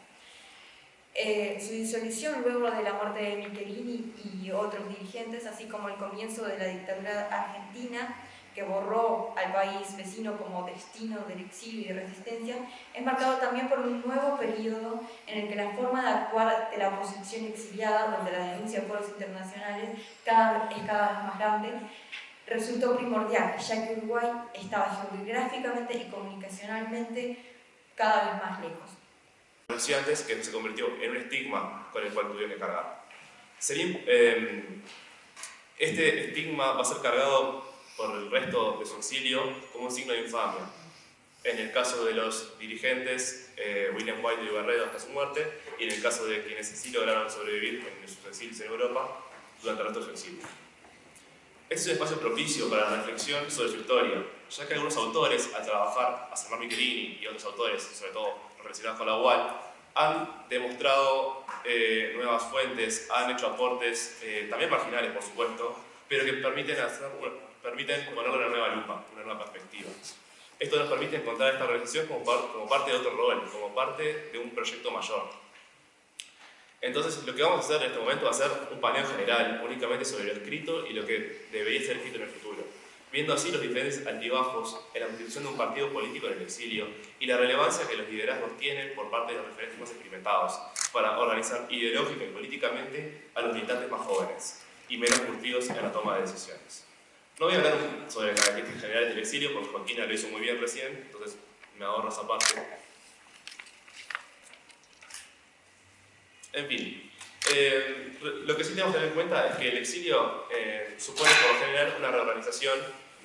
Su disolución luego de la muerte de Michelini y otros dirigentes, así como el comienzo de la dictadura argentina, que borró al país vecino como destino del exilio y de resistencia, es marcado también por un nuevo periodo en el que la forma de actuar de la oposición exiliada, donde la denuncia de foros internacionales es cada vez más grande, resultó primordial, ya que Uruguay estaba geográficamente y comunicacionalmente cada vez más lejos. Decía antes que se convirtió en un estigma con el cual tuvieron que cargar. Este estigma va a ser cargado por el resto de su exilio como un signo de infamia. En el caso de los dirigentes, William White y Barredo hasta su muerte, y en el caso de quienes sí lograron sobrevivir en sus exilios en Europa durante el resto de su exilio. Este es un espacio propicio para la reflexión sobre su historia, ya que algunos autores, al trabajar a Zelmar Michelini y otros autores, sobre todo relacionados con la UAL, han demostrado nuevas fuentes, han hecho aportes, también marginales por supuesto, pero que permiten ponerlo en una nueva lupa, una nueva perspectiva. Esto nos permite encontrar esta organización como parte de otro rol, como parte de un proyecto mayor. Entonces, lo que vamos a hacer en este momento va a ser un paneo general, únicamente sobre lo escrito y lo que debería ser escrito en el futuro, viendo así los diferentes altibajos en la constitución de un partido político en el exilio y la relevancia que los liderazgos tienen por parte de los referentes más experimentados para organizar ideológica y políticamente a los militantes más jóvenes y menos curtidos en la toma de decisiones. No voy a hablar sobre las características generales del exilio, porque Joaquina lo hizo muy bien recién, entonces me ahorro esa parte. En fin, lo que sí tenemos que tener en cuenta es que el exilio supone por lo general una reorganización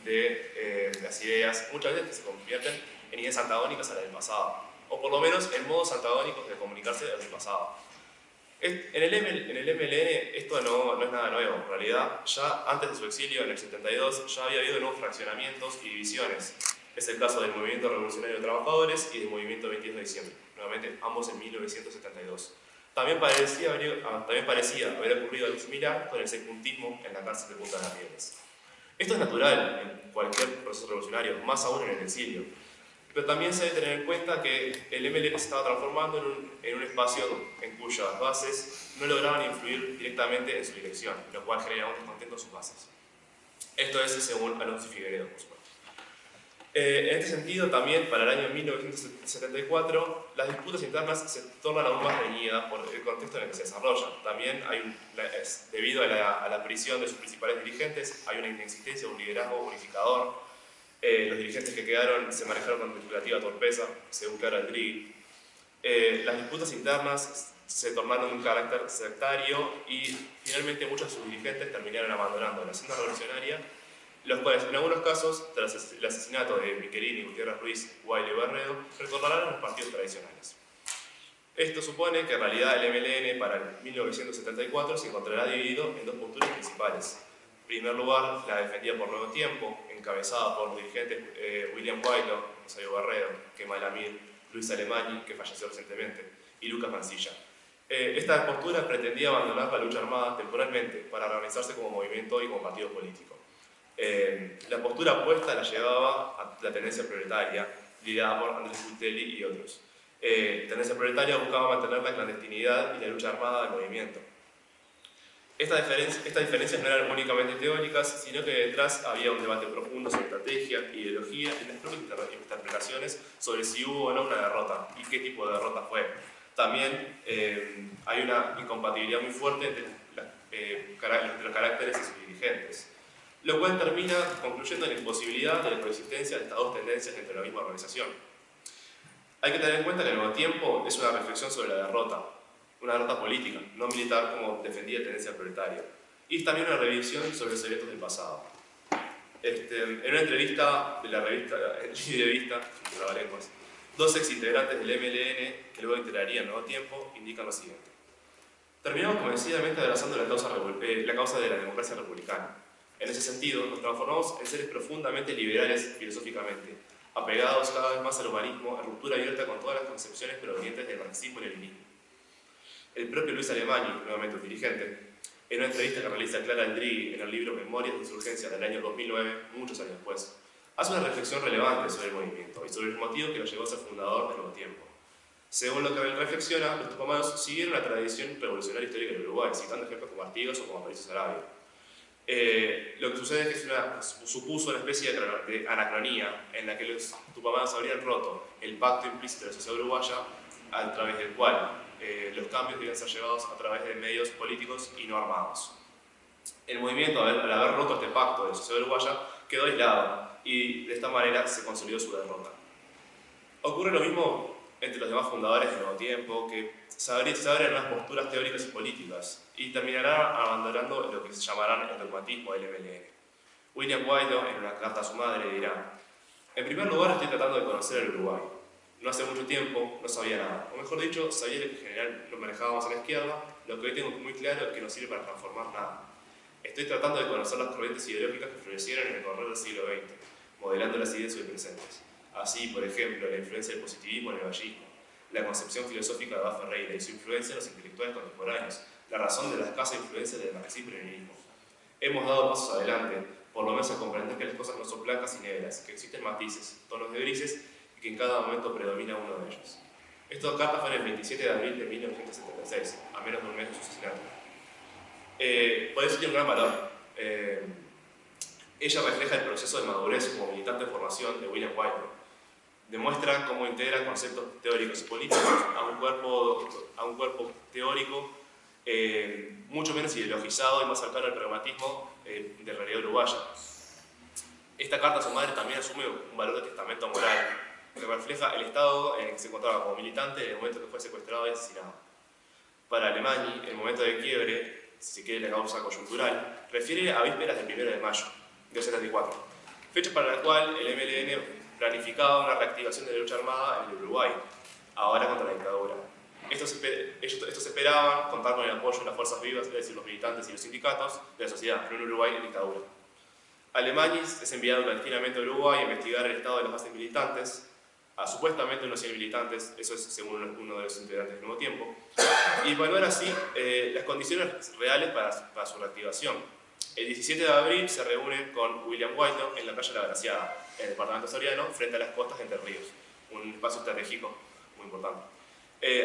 de las ideas, muchas veces que se convierten en ideas antagónicas a las del pasado, o por lo menos en modos antagónicos de comunicarse del pasado. En el MLN esto no es nada nuevo, en realidad ya antes de su exilio en el 72 ya había habido nuevos fraccionamientos y divisiones. Es el caso del Movimiento Revolucionario de Trabajadores y del Movimiento 22 de diciembre, nuevamente ambos en 1972. También parecía haber ocurrido algo similar con el secuntismo en la cárcel de Punta de las Rieles. Esto es natural en cualquier proceso revolucionario, más aún en el exilio. Pero también se debe tener en cuenta que el MLN se estaba transformando en un espacio en cuyas bases no lograban influir directamente en su dirección, lo cual generaba un descontento en sus bases. Esto es según Alonso y Figueredo, por supuesto. En este sentido, también para el año 1974, las disputas internas se tornan aún más reñidas por el contexto en el que se desarrollan. También, debido a la prisión de sus principales dirigentes, hay una inexistencia de un liderazgo unificador. Los dirigentes que quedaron se manejaron con relativa torpeza, según Clara Aldrigui. Las disputas internas se tornaron de un carácter sectario y finalmente muchos de sus dirigentes terminaron abandonando la senda revolucionaria, los cuales en algunos casos, tras el asesinato de Michelini, Gutiérrez Ruiz, Guayle y Barredo, retornarán a los partidos tradicionales. Esto supone que en realidad el MLN para el 1974 se encontrará dividido en dos posturas principales. En primer lugar, la defendida por Nuevo Tiempo, encabezada por dirigentes William Guaylo, Rosario Barredo, Kemal Amir, Luis Alemany, que falleció recientemente, y Lucas Mancilla. Esta postura pretendía abandonar la lucha armada temporalmente para reorganizarse como movimiento y como partido político. La postura opuesta la llevaba a la tendencia proletaria, liderada por Andrés Cutelli y otros. La tendencia proletaria buscaba mantener la clandestinidad y la lucha armada del movimiento. Estas diferencias no eran únicamente teóricas, sino que detrás había un debate profundo sobre estrategia, ideología y las propias interpretaciones sobre si hubo o no una derrota y qué tipo de derrota fue. También hay una incompatibilidad muy fuerte entre los caracteres de sus dirigentes, lo cual termina concluyendo en la imposibilidad de la coexistencia de estas dos tendencias dentro de la misma organización. Hay que tener en cuenta que el Nuevo Tiempo es una reflexión sobre la derrota, una derrota política, no militar como defendía la tendencia proletaria, y es también una revisión sobre los eventos del pasado. En una entrevista de la revista Lidevista, dos exintegrantes del MLN, que luego integrarían Nuevo Tiempo, indican lo siguiente. Terminamos convencidamente abrazando la causa de la democracia republicana. En ese sentido, nos transformamos en seres profundamente liberales filosóficamente, apegados cada vez más al humanismo, en ruptura abierta con todas las concepciones provenientes del marxismo y leninismo. El propio Luis Alemany, nuevamente un dirigente, en una entrevista que realiza Clara Aldrigui en el libro Memorias de Insurgencia del año 2009, muchos años después, hace una reflexión relevante sobre el movimiento y sobre el motivo que lo llevó a ser fundador del Nuevo Tiempo. Según lo que él reflexiona, los Tupamaros siguieron la tradición revolucionaria histórica de Uruguay, citando ejemplos como Artigas o como Aparicio Saravia. Lo que sucede es que supuso una especie de anacronía en la que los Tupamaros habrían roto el pacto implícito de la sociedad uruguaya a través del cual los cambios debían ser llevados a través de medios políticos y no armados. El movimiento, al haber roto este pacto de la sociedad uruguaya, quedó aislado y de esta manera se consolidó su derrota. Ocurre lo mismo entre los demás fundadores del Nuevo Tiempo, que se abren nuevas posturas teóricas y políticas y terminará abandonando lo que se llamarán el dogmatismo del MLN. William Guaidó, en una carta a su madre, dirá: en primer lugar, estoy tratando de conocer el Uruguay. No hace mucho tiempo no sabía nada, o mejor dicho, sabía que en general lo manejábamos a la izquierda, lo que hoy tengo muy claro es que no sirve para transformar nada. Estoy tratando de conocer las corrientes ideológicas que florecieron en el correr del siglo XX, modelando las ideas hoy presentes. Así, por ejemplo, la influencia del positivismo en el vallismo, la concepción filosófica de Abad Ferreira y su influencia en los intelectuales contemporáneos, la razón de la escasa influencia del marxismo-leninismo. Hemos dado pasos adelante, por lo menos a comprender que las cosas no son blancas y negras, que existen matices, tonos de grises y que en cada momento predomina uno de ellos. Esta carta fue en el 27 de abril de 1976, a menos de un mes de su asesinato. Por eso tiene un gran valor. Ella refleja el proceso de madurez como militante de formación de William Guaidó. Demuestra cómo integra conceptos teóricos y políticos a un cuerpo teórico mucho menos ideologizado y más cercano al pragmatismo de realidad uruguaya. Esta carta a su madre también asume un valor de testamento moral, que refleja el estado en el que se encontraba como militante en el momento que fue secuestrado y asesinado. Para Alemany, el momento de quiebre, si se quiere la causa coyuntural, refiere a vísperas del 1 de mayo de 74, fecha para la cual el MLN planificaba una reactivación de la lucha armada en el Uruguay, ahora contra la dictadura. Estos esperaban contar con el apoyo de las fuerzas vivas, es decir, los militantes y los sindicatos de la sociedad, pero en Uruguay en dictadura. Alemany es enviado clandestinamente a Uruguay a investigar el estado de las bases militantes, a supuestamente unos 100 militantes, eso es según uno de los integrantes del Nuevo Tiempo, y evaluar así las condiciones reales para su reactivación. El 17 de abril se reúne con William Guaidó en la calle La Graciada, en el departamento soriano, frente a las costas de Entre Ríos, un espacio estratégico muy importante.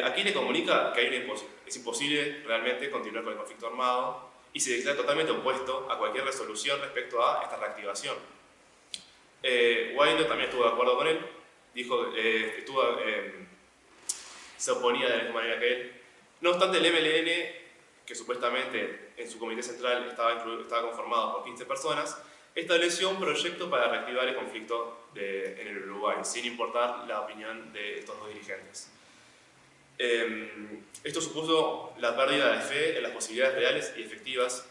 Aquí le comunica que es imposible realmente continuar con el conflicto armado y se declara totalmente opuesto a cualquier resolución respecto a esta reactivación. Guaidó también estuvo de acuerdo con él, dijo se oponía de la misma manera que él. No obstante, el MLN, que supuestamente en su comité central estaba conformado por 15 personas, estableció un proyecto para reactivar el conflicto en el Uruguay, sin importar la opinión de estos dos dirigentes. Esto supuso la pérdida de fe en las posibilidades reales y efectivas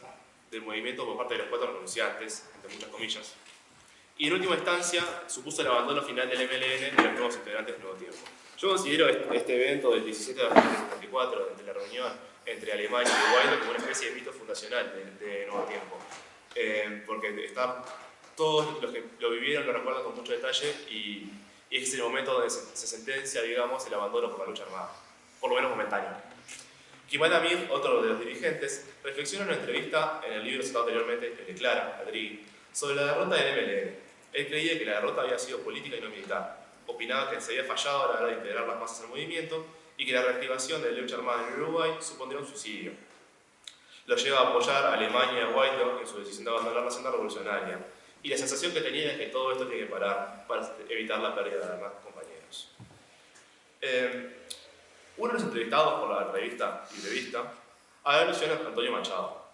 del movimiento por parte de los 4 renunciantes, entre muchas comillas. Y en última instancia, supuso el abandono final del MLN y los nuevos integrantes del Nuevo Tiempo. Yo considero este evento del 17 de abril de 1974, entre la reunión entre Alemania y Guaidó, como una especie de mito fundacional de Nuevo Tiempo. Porque todos los que lo vivieron lo recuerdan con mucho detalle y es el momento donde se sentencia, digamos, el abandono por la lucha armada, por lo menos momentáneo. Kemal Amir, otro de los dirigentes, reflexiona en una entrevista en el libro citado anteriormente, el de Clara, Adrigui, sobre la derrota del MLN. Él creía que la derrota había sido política y no militar. Opinaba que se había fallado a la hora de integrar las masas al movimiento y que la reactivación de la lucha armada en el Uruguay supondría un suicidio. Lo lleva a apoyar a Alemania y a Guaidó en su decisión de abandonar la senda revolucionaria. Y la sensación que tenía es que todo esto tiene que parar para evitar la pérdida de demás compañeros. Uno de los entrevistados por la revista Librevista alusiona a Antonio Machado.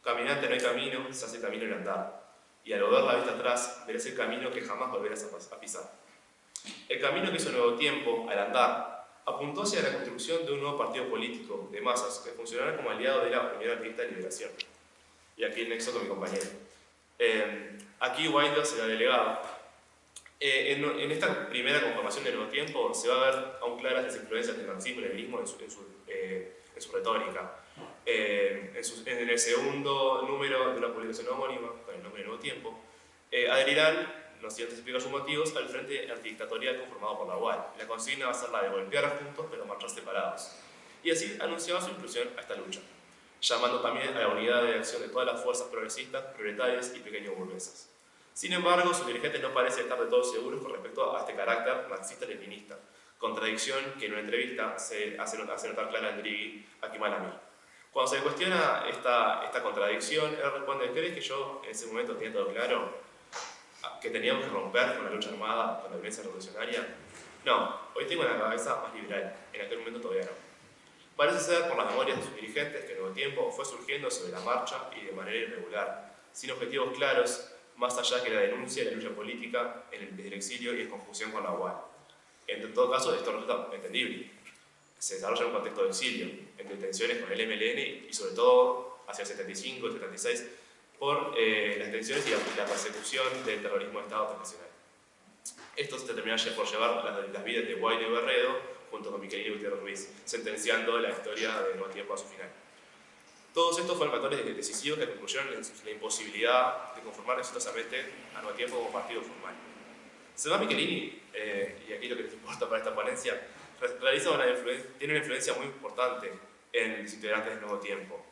Caminante no hay camino, se hace camino en andar. Y al volver la vista atrás, verás el camino que jamás volverás a pisar. El camino que hizo el Nuevo Tiempo, al andar, apuntó hacia la construcción de un nuevo partido político de masas que funcionará como aliado de la Unión Anarquista de Liberación. Y aquí el nexo con mi compañero. Aquí Guaidó será delegado. En esta primera conformación del Nuevo Tiempo se va a ver aún claras las influencias del marxismo y el leninismo en su retórica. En el segundo número de una publicación homónima, con el nombre de Nuevo Tiempo, adherirán, no sé si antes explicar sus motivos, al frente antidictatorial conformado por la UAL. La consigna va a ser la de golpear juntos pero marchar separados. Y así anunciaba su inclusión a esta lucha, llamando también a la unidad de acción de todas las fuerzas progresistas, prioritarias y pequeño burguesas. Sin embargo, sus dirigentes no parecen estar de todo seguros con respecto a este carácter marxista-leninista, contradicción que en una entrevista se hace notar clara Adrigui a Kemal Amir. Cuando se le cuestiona esta contradicción, él responde: ¿crees que yo en ese momento tenía todo claro? ¿Que teníamos que romper con la lucha armada, con la violencia revolucionaria? No, hoy tengo una cabeza más liberal, en aquel momento todavía no. Parece ser por las memorias de sus dirigentes que el Nuevo Tiempo fue surgiendo sobre la marcha y de manera irregular, sin objetivos claros, más allá que la denuncia y la lucha política desde el exilio y en conjunción con la UAL. En todo caso, esto resulta entendible. Se desarrolla en un contexto de exilio, entre tensiones con el MLN y sobre todo hacia el 75 y el 76 por las tensiones y la persecución del terrorismo de Estado transnacional. Esto se termina por llevar las vidas de Guaidó y Barredo junto con Michelini y Gutiérrez Ruiz, sentenciando la historia de Nuevo Tiempo a su final. Todos estos fueron factores decisivos que concluyeron en la imposibilidad de conformar exitosamente a Nuevo Tiempo como partido formal. Selva Michelini, y aquí lo que les importa para esta ponencia, tiene una influencia muy importante en los integrantes del Nuevo Tiempo.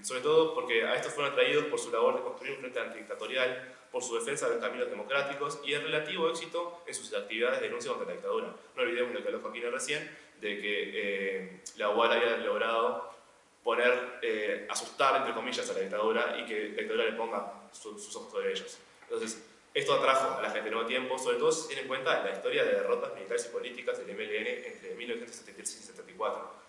Sobre todo porque a estos fueron atraídos por su labor de construir un frente antidictatorial, por su defensa de los caminos democráticos y el relativo éxito en sus actividades de denuncia contra la dictadura. No olvidemos lo que habló Joaquín recién, de que la UAL había logrado asustar, entre comillas, a la dictadura y que la dictadura le ponga sus ojos sobre ellos. Entonces, esto atrajo a la gente de Nuevo Tiempo, sobre todo si se tiene en cuenta la historia de derrotas militares y políticas del MLN entre 1973 y 1974.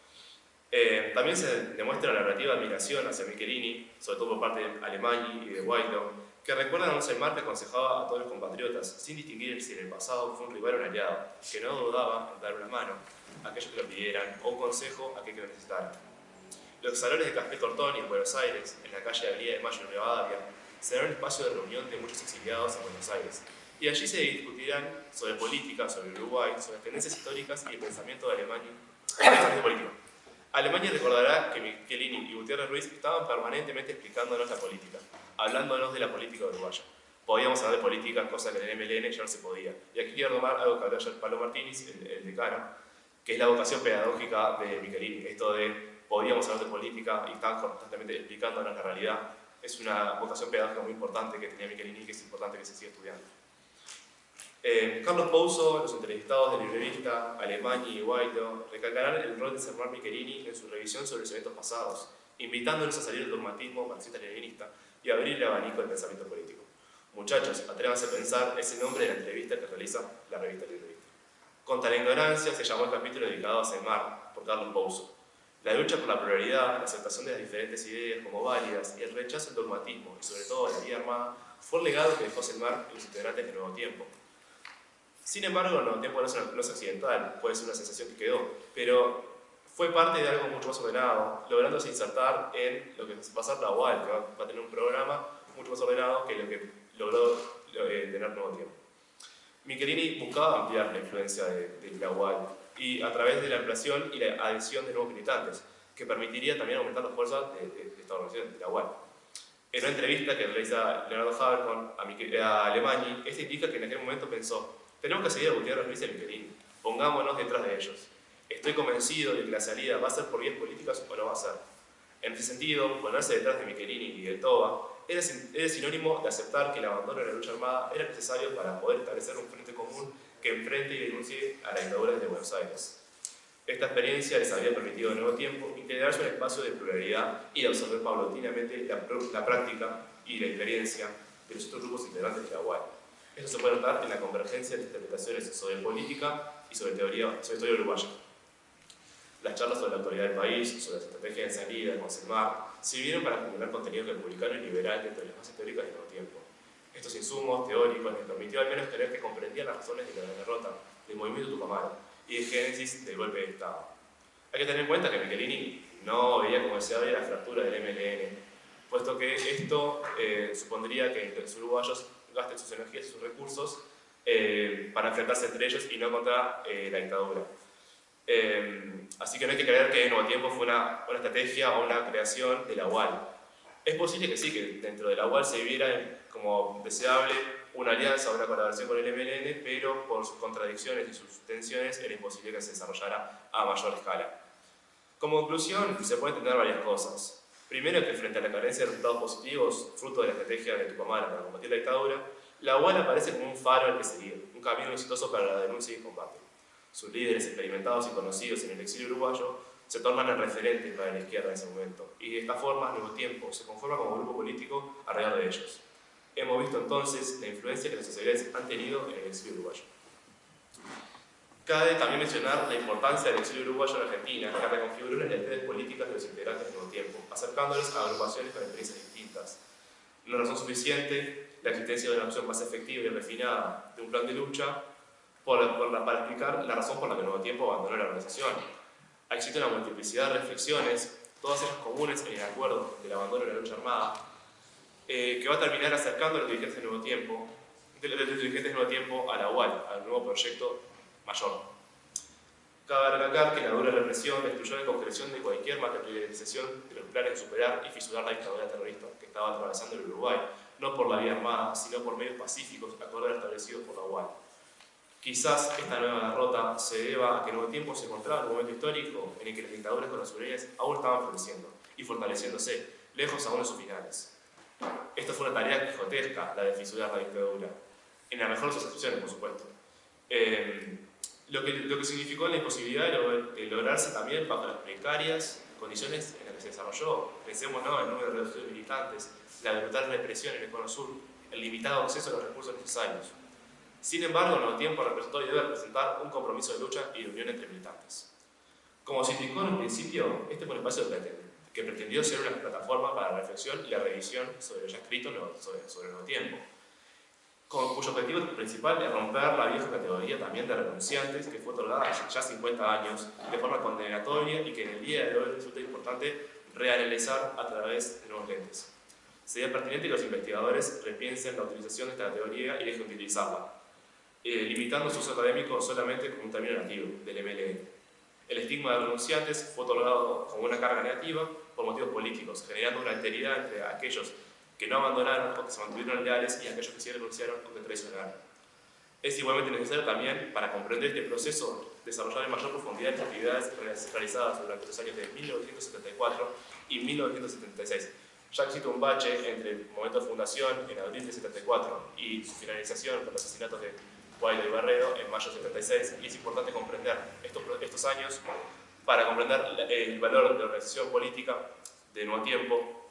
También se demuestra la relativa admiración hacia Michelini, sobre todo por parte de Alemany y de Guaidó, que recuerdan a un Selmar que aconsejaba a todos los compatriotas, sin distinguir si en el pasado fue un rival o un aliado, que no dudaba en dar una mano a aquellos que lo pidieran o un consejo a aquellos que lo necesitaran. Los salones de Café Tortoni en Buenos Aires, en la calle Avenida de Mayo en Rivadavia, serán un espacio de reunión de muchos exiliados en Buenos Aires, y allí se discutirán sobre política, sobre Uruguay, sobre tendencias históricas y el pensamiento de Alemania. Alemania recordará que Michelini y Gutiérrez Ruiz estaban permanentemente explicándonos la política, hablándonos de la política uruguaya. Podíamos hablar de política, cosa que en el MLN ya no se podía. Y aquí quiero tomar algo que habló ayer Pablo Martínez, el decano, que es la vocación pedagógica de Michelini. Esto de podíamos hablar de política y estaban constantemente explicándonos la realidad. Es una vocación pedagógica muy importante que tenía Michelini y que es importante que se siga estudiando. Carlos Pouso, los entrevistados del librerista, Alemany y Guaidó recalcarán el rol de Selmar Michelini en su revisión sobre los eventos pasados, invitándolos a salir del dogmatismo marxista-leninista y abrir el abanico del pensamiento político. Muchachos, atrévanse a pensar ese nombre de la entrevista que realiza la revista Librerista. Contra la ignorancia se llamó el capítulo dedicado a Selmar por Carlos Pouso. La lucha por la pluralidad, la aceptación de las diferentes ideas como válidas y el rechazo al dogmatismo y sobre todo a la vida armada fue el legado que dejó Selmar y los integrantes del Nuevo Tiempo. Sin embargo, el Nuevo Tiempo no es accidental, puede ser una sensación que quedó, pero fue parte de algo mucho más ordenado, lográndose insertar en lo que va a ser la UAL, que va a tener un programa mucho más ordenado que lo que logró tener Nuevo Tiempo. Michelini buscaba ampliar la influencia de la UAL y a través de la ampliación y la adhesión de nuevos militantes, que permitiría también aumentar la fuerza de esta organización, de la UAL. En una entrevista que realiza Leonardo Haber a Alemany, este indica que en aquel momento pensó: tenemos que seguir a Gutiérrez Ruiz y a Michelini, pongámonos detrás de ellos. Estoy convencido de que la salida va a ser por vías políticas o no va a ser. En ese sentido, ponerse detrás de Michelini y del Toba era sinónimo de aceptar que el abandono de la lucha armada era necesario para poder establecer un frente común que enfrente y denuncie a la dictadura desde Buenos Aires. Esta experiencia les había permitido de Nuevo Tiempo integrarse en un espacio de pluralidad y absorber paulatinamente la práctica y la experiencia de los otros grupos integrantes de la UAL. Eso se puede notar en la convergencia de interpretaciones sobre política y sobre historia uruguaya. Las charlas sobre la autoridad del país, sobre las estrategias de salida con Selmar, sirvieron para acumular contenido republicano y liberal dentro de las bases teóricas del Nuevo Tiempo. Estos insumos teóricos les permitió al menos creer que comprendían las razones de la derrota del movimiento Tucumano y el génesis del golpe de Estado. Hay que tener en cuenta que Michelini no veía como deseable la fractura del MLN, puesto que esto supondría que los uruguayos gasten sus energías y sus recursos para enfrentarse entre ellos y no contra la dictadura. Así que no hay que creer que Nuevo Tiempo fue una estrategia o una creación de la UAL. Es posible que sí, que dentro de la UAL se viera como deseable una alianza o una colaboración con el MLN, pero por sus contradicciones y sus tensiones era imposible que se desarrollara a mayor escala. Como conclusión, se pueden entender varias cosas. Primero, que frente a la carencia de resultados positivos, fruto de la estrategia de Tucumán para combatir la dictadura, la UAL aparece como un faro al que seguir, un camino exitoso para la denuncia y combate. Sus líderes experimentados y conocidos en el exilio uruguayo se tornan en referentes para la izquierda en ese momento, y de esta forma, al Nuevo Tiempo se conforma como grupo político alrededor de ellos. Hemos visto entonces la influencia que las sociedades han tenido en el exilio uruguayo. Cabe también mencionar la importancia del exilio uruguayo en Argentina, que reconfiguró las realidades políticas de los integrantes del nuevo tiempo, acercándolos a agrupaciones con experiencias distintas. No razón suficiente la existencia de una opción más efectiva y refinada de un plan de lucha para explicar la razón por la que el nuevo tiempo abandonó la organización. Existe una multiplicidad de reflexiones, todas ellas comunes en el acuerdo del abandono de la lucha armada, que va a terminar acercando a los dirigentes del nuevo tiempo, a la UAL, al nuevo proyecto mayor. Cabe recalcar que la dura represión destruyó la concreción de cualquier materialización de los planes de superar y fisurar la dictadura terrorista que estaba atravesando el Uruguay, no por la vía armada, sino por medios pacíficos, acorde a lo establecido por la UAL. Quizás esta nueva derrota se deba a que el nuevo tiempo se encontraba en un momento histórico en el que las dictaduras consuleñas aún estaban floreciendo y fortaleciéndose, lejos aún de sus finales. Esta fue una tarea quijotesca, la de fisurar la dictadura, en la mejor de sus excepciones, por supuesto. Lo que significó la imposibilidad de lograrse también bajo las precarias condiciones en las que se desarrolló. Pensemos en el número de reducidos militantes, la brutal represión en el Cono Sur, el limitado acceso a los recursos necesarios. Sin embargo, el nuevo tiempo representó y debe representar un compromiso de lucha y de unión entre militantes. Como se indicó en un principio, este fue un espacio que pretendió ser una plataforma para la reflexión y la revisión sobre lo ya escrito sobre el nuevo tiempo, cuyo objetivo principal es romper la vieja categoría también de renunciantes que fue otorgada hace ya 50 años de forma condenatoria y que en el día de hoy resulta importante reanalizar a través de nuevos lentes. Sería pertinente que los investigadores repiensen la utilización de esta categoría y dejen de utilizarla, limitando su uso académico solamente como un término negativo del MLN. El estigma de renunciantes fue otorgado como una carga negativa por motivos políticos, generando una alteridad entre aquellos que no abandonaron o que se mantuvieron leales y aquellos que sí renunciaron o que traicionaron. Es igualmente necesario también, para comprender este proceso, desarrollar en mayor profundidad las actividades realizadas durante los años de 1974 y 1976. Ya existe un bache entre el momento de fundación, en abril de 74, y su finalización con los asesinatos de Guaidó y Barredo en mayo de 76, y es importante comprender estos años para comprender el valor de la organización política de Nuevo Tiempo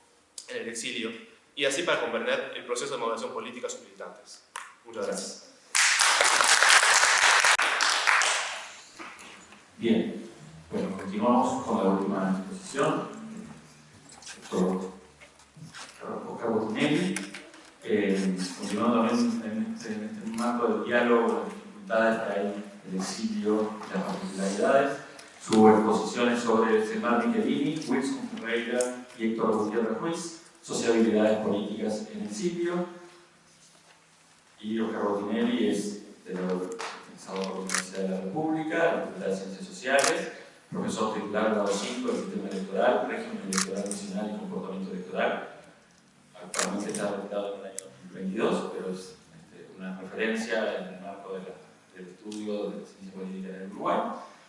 en el exilio, y así para comprender el proceso de moderación política a sus militantes. Muchas gracias. Bien, bueno, continuamos con la última exposición. Oscar Bottinelli, continuando también en este marco del diálogo, las dificultades que hay, el exilio, las particularidades. Su exposición es sobre Selmar Michelini, Wilson Ferreira y Héctor Gutiérrez Ruiz, Sociabilidades políticas en exilio. Y Oscar Bottinelli es egresado por la Universidad de la República, la Facultad de Ciencias Sociales, profesor titular grado 5 del Sistema Electoral, Régimen Electoral Nacional y Comportamiento Electoral. Actualmente está retirado en el año 2022, pero es una referencia en el marco del estudio de la ciencia política en el Uruguay.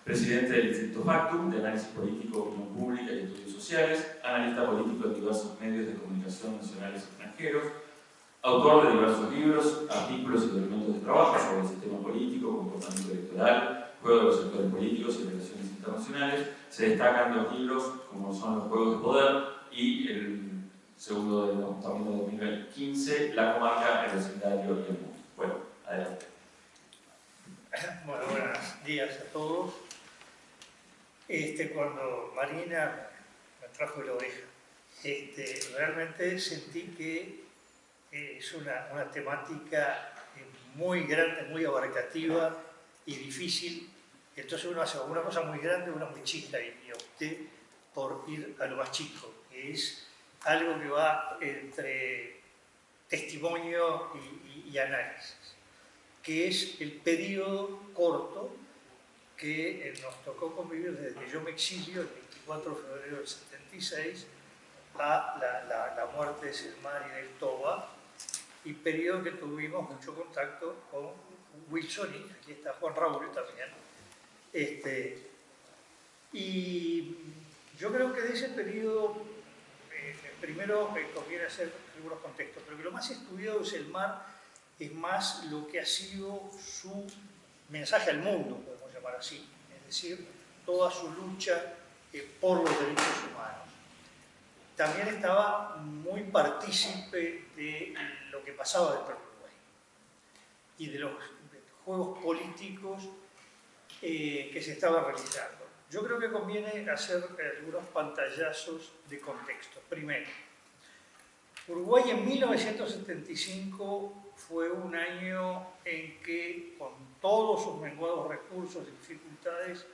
Presidente del Instituto Factum de Análisis Político, Opinión Pública y Estudios Sociales, analista político en diversos medios de comunicación nacionales y extranjeros, autor de diversos libros, artículos y documentos de trabajo sobre el sistema político, comportamiento electoral, juego de los sectores políticos y relaciones internacionales. Se destacan los libros como son Los Juegos de Poder y el segundo también de 2015, La Comarca, el Vecindario y el Mundo. Bueno, adelante. Bueno, buenos días a todos. Cuando Marina me trajo la oreja, realmente sentí que es una temática muy grande, muy abarcativa y difícil. Entonces uno hace una cosa muy grande, una muy chica, y opté por ir a lo más chico, que es algo que va entre testimonio y análisis, que es el periodo corto que nos tocó convivir desde que yo me exilio, el 24 de febrero del 76, a la muerte de Selmar y del Toba, y periodo que tuvimos mucho contacto con Wilson, y aquí está Juan Raúl también. Y yo creo que de ese periodo, primero conviene hacer algunos contextos, pero que lo más estudiado de Selmar es más lo que ha sido su mensaje al mundo, podemos llamar así, es decir, toda su lucha por los derechos humanos. También estaba muy partícipe de lo que pasaba dentro del Uruguay y de los juegos políticos que se estaba realizando. Yo creo que conviene hacer algunos pantallazos de contexto. Primero, Uruguay en 1975 fue un año en que, con todos sus menguados recursos y dificultades,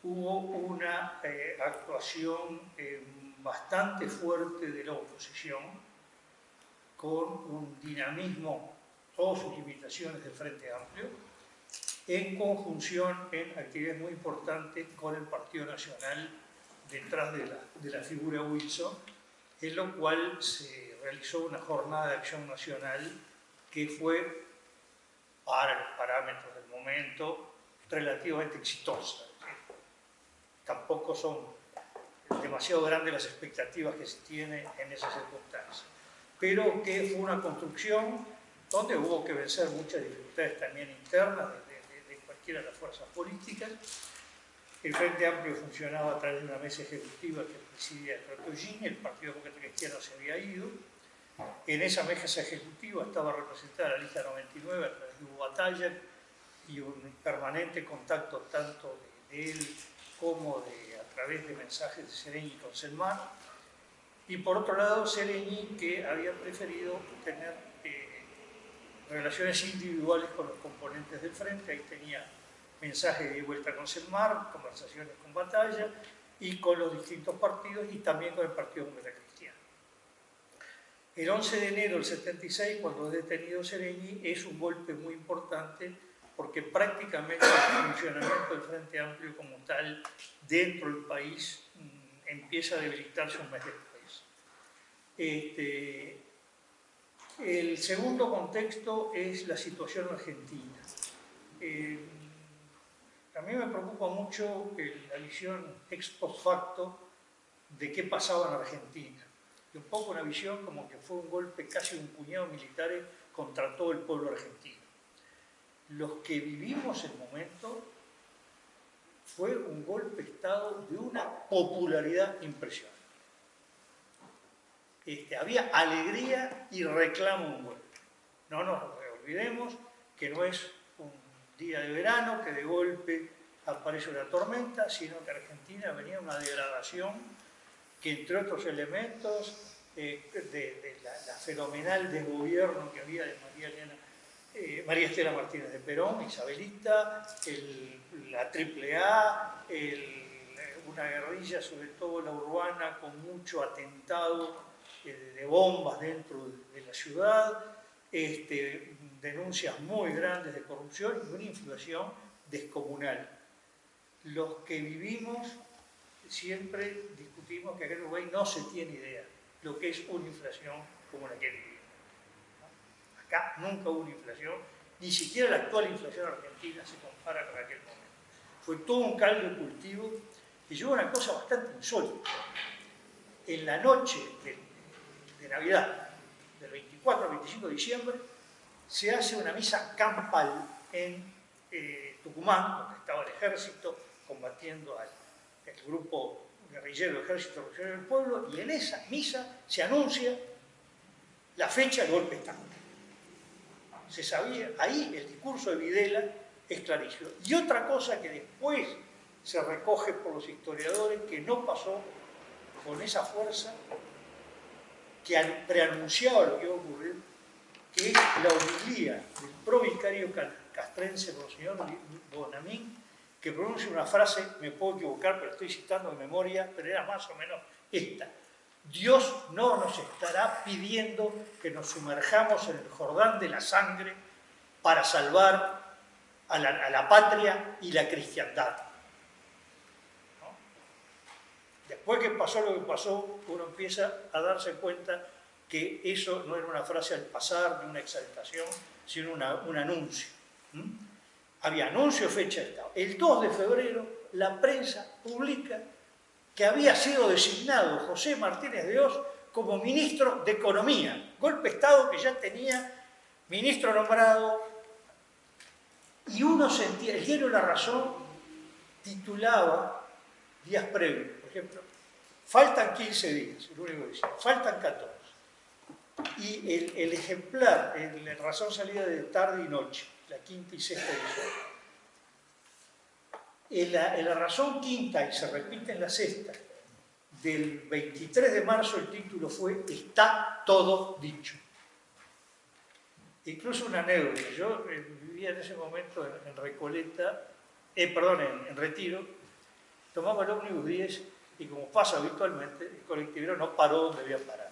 hubo una actuación bastante fuerte de la oposición, con un dinamismo, todas sus limitaciones, del Frente Amplio, en conjunción en actividades muy importantes con el Partido Nacional detrás de la figura Wilson, en lo cual se realizó una jornada de acción nacional que fue, para los parámetros del momento, relativamente exitosa. Tampoco son demasiado grandes las expectativas que se tienen en esas circunstancias, pero que fue una construcción donde hubo que vencer muchas dificultades también internas de cualquiera de las fuerzas políticas. El Frente Amplio funcionaba a través de una mesa ejecutiva que presidía Trottogini, el Partido Demócrata Cristiano se había ido. En esa mesa ejecutiva estaba representada la lista 99 a través de Hugo Batalla y un permanente contacto tanto de él como a través de mensajes de Seregni con Selmar. Y por otro lado, Seregni, que había preferido tener relaciones individuales con los componentes del Frente. Ahí tenía mensajes de vuelta con Selmar, conversaciones con Batalla y con los distintos partidos y también con el Partido Demócrata Cristiano. El 11 de enero del 76, cuando es detenido Seregni, es un golpe muy importante porque prácticamente el funcionamiento del Frente Amplio como tal dentro del país empieza a debilitarse un mes después. El segundo contexto es la situación argentina. A mí me preocupa mucho la visión ex post facto de qué pasaba en Argentina. Y un poco una visión como que fue un golpe, casi un puñado de militares contra todo el pueblo argentino. Los que vivimos el momento fue un golpe de Estado de una popularidad impresionante. Había alegría y reclamo un golpe. No nos olvidemos que no es un día de verano que de golpe aparece una tormenta, sino que Argentina venía una degradación que, entre otros elementos, de la fenomenal desgobierno que había de María Estela Martínez de Perón, Isabelita, la AAA, una guerrilla, sobre todo la urbana, con mucho atentado de bombas dentro de la ciudad, denuncias muy grandes de corrupción y una inflación descomunal. Los que vivimos siempre discutimos que acá en Uruguay no se tiene idea lo que es una inflación como la que vivimos. Acá nunca hubo una inflación, ni siquiera la actual inflación argentina se compara con aquel momento. Fue todo un caldo de cultivo y llegó una cosa bastante insólita. En la noche de Navidad, del 24 al 25 de diciembre, se hace una misa campal en Tucumán, donde estaba el ejército combatiendo al grupo guerrillero del Ejército Revolucionario del Pueblo, y en esa misa se anuncia la fecha del golpe de Estado. Se sabía, ahí el discurso de Videla es clarísimo. Y otra cosa que después se recoge por los historiadores, que no pasó con esa fuerza, que preanunciaba lo que iba a ocurrir, que es la homilía del provicario castrense, Monseñor Bonamín, que pronuncia una frase, me puedo equivocar, pero estoy citando de memoria, pero era más o menos esta: Dios no nos estará pidiendo que nos sumerjamos en el Jordán de la sangre para salvar a la patria y la cristiandad. ¿No? Después que pasó lo que pasó, uno empieza a darse cuenta que eso no era una frase al pasar, ni una exaltación, sino un anuncio. Había anuncio, fecha de Estado. El 2 de febrero la prensa publica que había sido designado José Martínez de Hoz como ministro de Economía. Golpe de Estado que ya tenía ministro nombrado. Y uno sentía, el diario La Razón titulaba días previos, por ejemplo, faltan 15 días, el único que decía, faltan 14. Y el ejemplar, La Razón salía de tarde y noche, la quinta y sexta edición. En la razón quinta, y se repite en la sexta, del 23 de marzo el título fue "Está todo dicho". Incluso una anécdota, yo vivía en ese momento en Recoleta, en Retiro, tomaba el ómnibus 10 y, como pasa habitualmente, el colectivero no paró donde debía parar,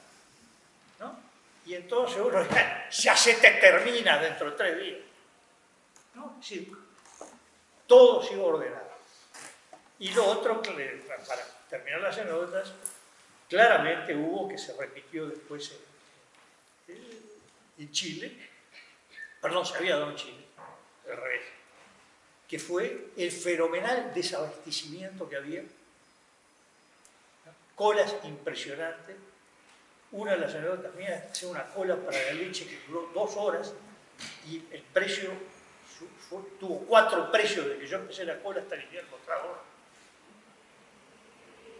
¿no? Y entonces uno ya se te termina dentro de 3 días, ¿no? Es decir, todo sigue ordenado. Y lo otro, para terminar las anécdotas, claramente hubo, que se repitió después en Chile, perdón, se había dado en Chile, al revés, que fue el fenomenal desabastecimiento que había, ¿no? Colas impresionantes. Una de las anécdotas mías es una cola para la leche que duró 2 horas y el precio tuvo 4 precios desde que yo empecé la cola hasta el invierno, otra hora.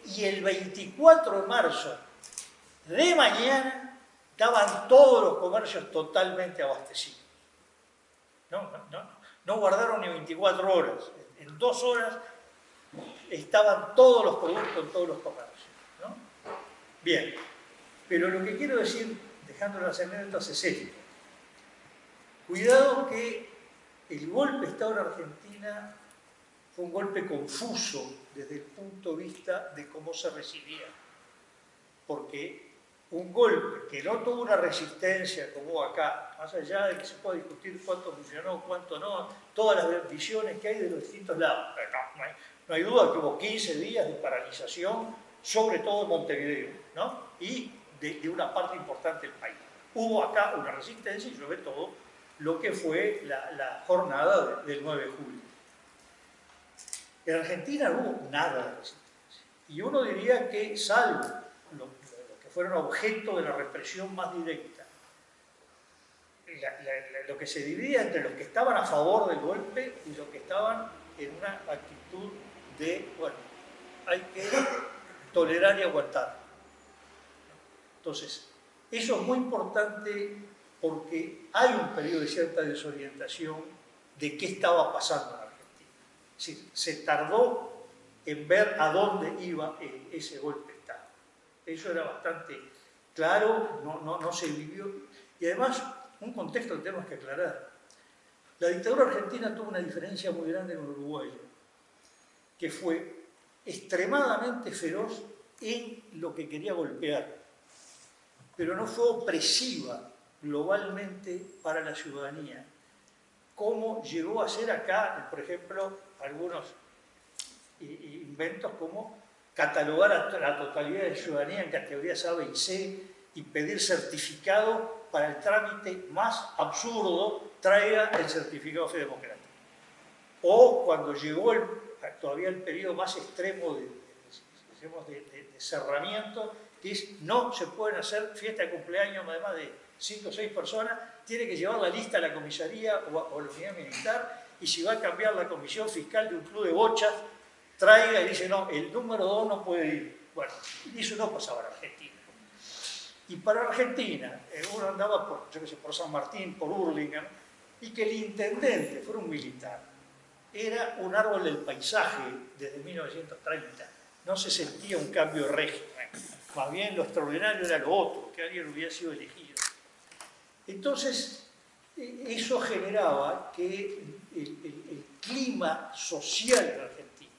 Y el 24 de marzo de mañana estaban todos los comercios totalmente abastecidos. No guardaron ni 24 horas. En 2 horas estaban todos los productos en todos los comercios, ¿no? Bien, pero lo que quiero decir, dejando las anécdotas, es esto. Cuidado que el golpe de Estado en Argentina fue un golpe confuso desde el punto de vista de cómo se recibía. Porque un golpe que no tuvo una resistencia como hubo acá, más allá de que se pueda discutir cuánto funcionó, cuánto no, todas las visiones que hay de los distintos lados. Pero no hay duda que hubo 15 días de paralización, sobre todo en Montevideo, ¿no? Y de una parte importante del país. Hubo acá una resistencia y sobre todo lo que fue la jornada del 9 de julio. En Argentina no hubo nada de resistencia. Y uno diría que, salvo lo que fueron objeto de la represión más directa, lo que se dividía entre los que estaban a favor del golpe y los que estaban en una actitud de, bueno, hay que tolerar y aguantar. Entonces, eso es muy importante porque hay un periodo de cierta desorientación de qué estaba pasando en Argentina. Es decir, se tardó en ver a dónde iba ese golpe de Estado. Eso era bastante claro, no se vivió. Y además, un contexto que tenemos que aclarar. La dictadura argentina tuvo una diferencia muy grande con Uruguay, que fue extremadamente feroz en lo que quería golpear, pero no fue opresiva globalmente para la ciudadanía, como llegó a ser acá, por ejemplo, algunos inventos como catalogar a la totalidad de la ciudadanía en categorías A, B y C y pedir certificado para el trámite más absurdo, traiga el certificado de fe democrática. O cuando llegó todavía el periodo más extremo de cerramiento, que es no se pueden hacer fiesta de cumpleaños además de 5 o 6 personas, tiene que llevar la lista a la comisaría o a la unidad militar, y si va a cambiar la comisión fiscal de un club de bochas, traiga y dice, no, el número 2 no puede ir. Bueno, eso no pasaba en Argentina. Y para Argentina, uno andaba por San Martín, por Hurlingham, y que el intendente fuera un militar, era un árbol del paisaje desde 1930. No se sentía un cambio de régimen. Más bien lo extraordinario era lo otro, que alguien hubiera sido elegido. Entonces, eso generaba que el clima social de Argentina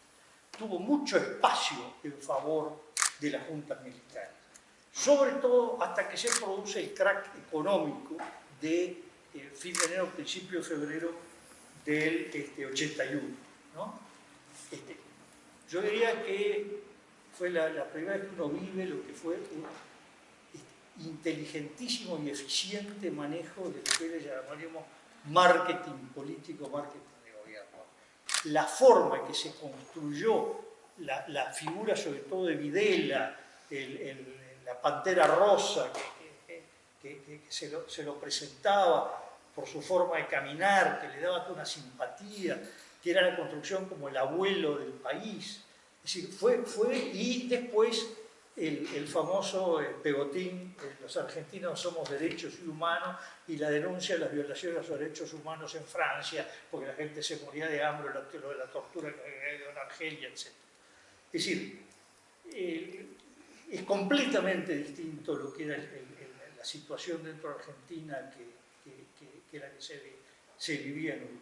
tuvo mucho espacio en favor de las juntas militares. Sobre todo hasta que se produce el crack económico de fin de enero, principio de febrero del 81, ¿no? Yo diría que fue la primera vez que uno vive lo que fue un inteligentísimo y eficiente manejo de lo que le llamaríamos marketing político, marketing de gobierno. La forma en que se construyó la figura, sobre todo de Videla, la Pantera Rosa, que se lo presentaba por su forma de caminar, que le daba toda una simpatía, que era la construcción como el abuelo del país. Es decir, fue y después el famoso pegotín, los argentinos somos derechos y humanos, y la denuncia de las violaciones a los derechos humanos en Francia, porque la gente se moría de hambre, lo de la tortura en Argelia, etc. Es decir, es completamente distinto lo que era la situación dentro de Argentina que la que se vivía en Uruguay.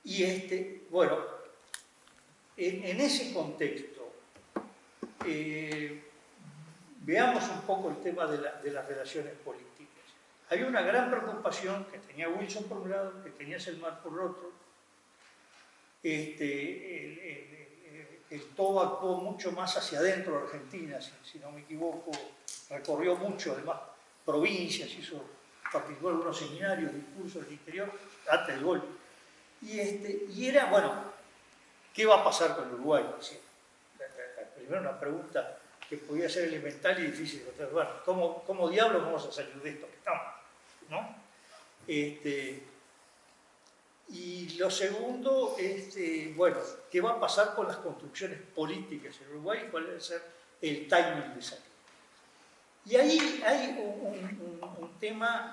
Y bueno, en ese contexto, veamos un poco el tema de las relaciones políticas. Había una gran preocupación que tenía Wilson por un lado, que tenía Selmar por el otro. El TOA actuó mucho más hacia adentro de Argentina, si no me equivoco, recorrió mucho, además, provincias, participó en algunos seminarios, discursos del interior, antes del golpe. Y era, bueno, ¿qué va a pasar con Uruguay? Primero una pregunta que podía ser elemental y difícil de contestar. Bueno, ¿cómo diablos vamos a salir de esto que estamos? ¿No? Y lo segundo, bueno, ¿qué va a pasar con las construcciones políticas en Uruguay y cuál va a ser el timing de salida? Y ahí hay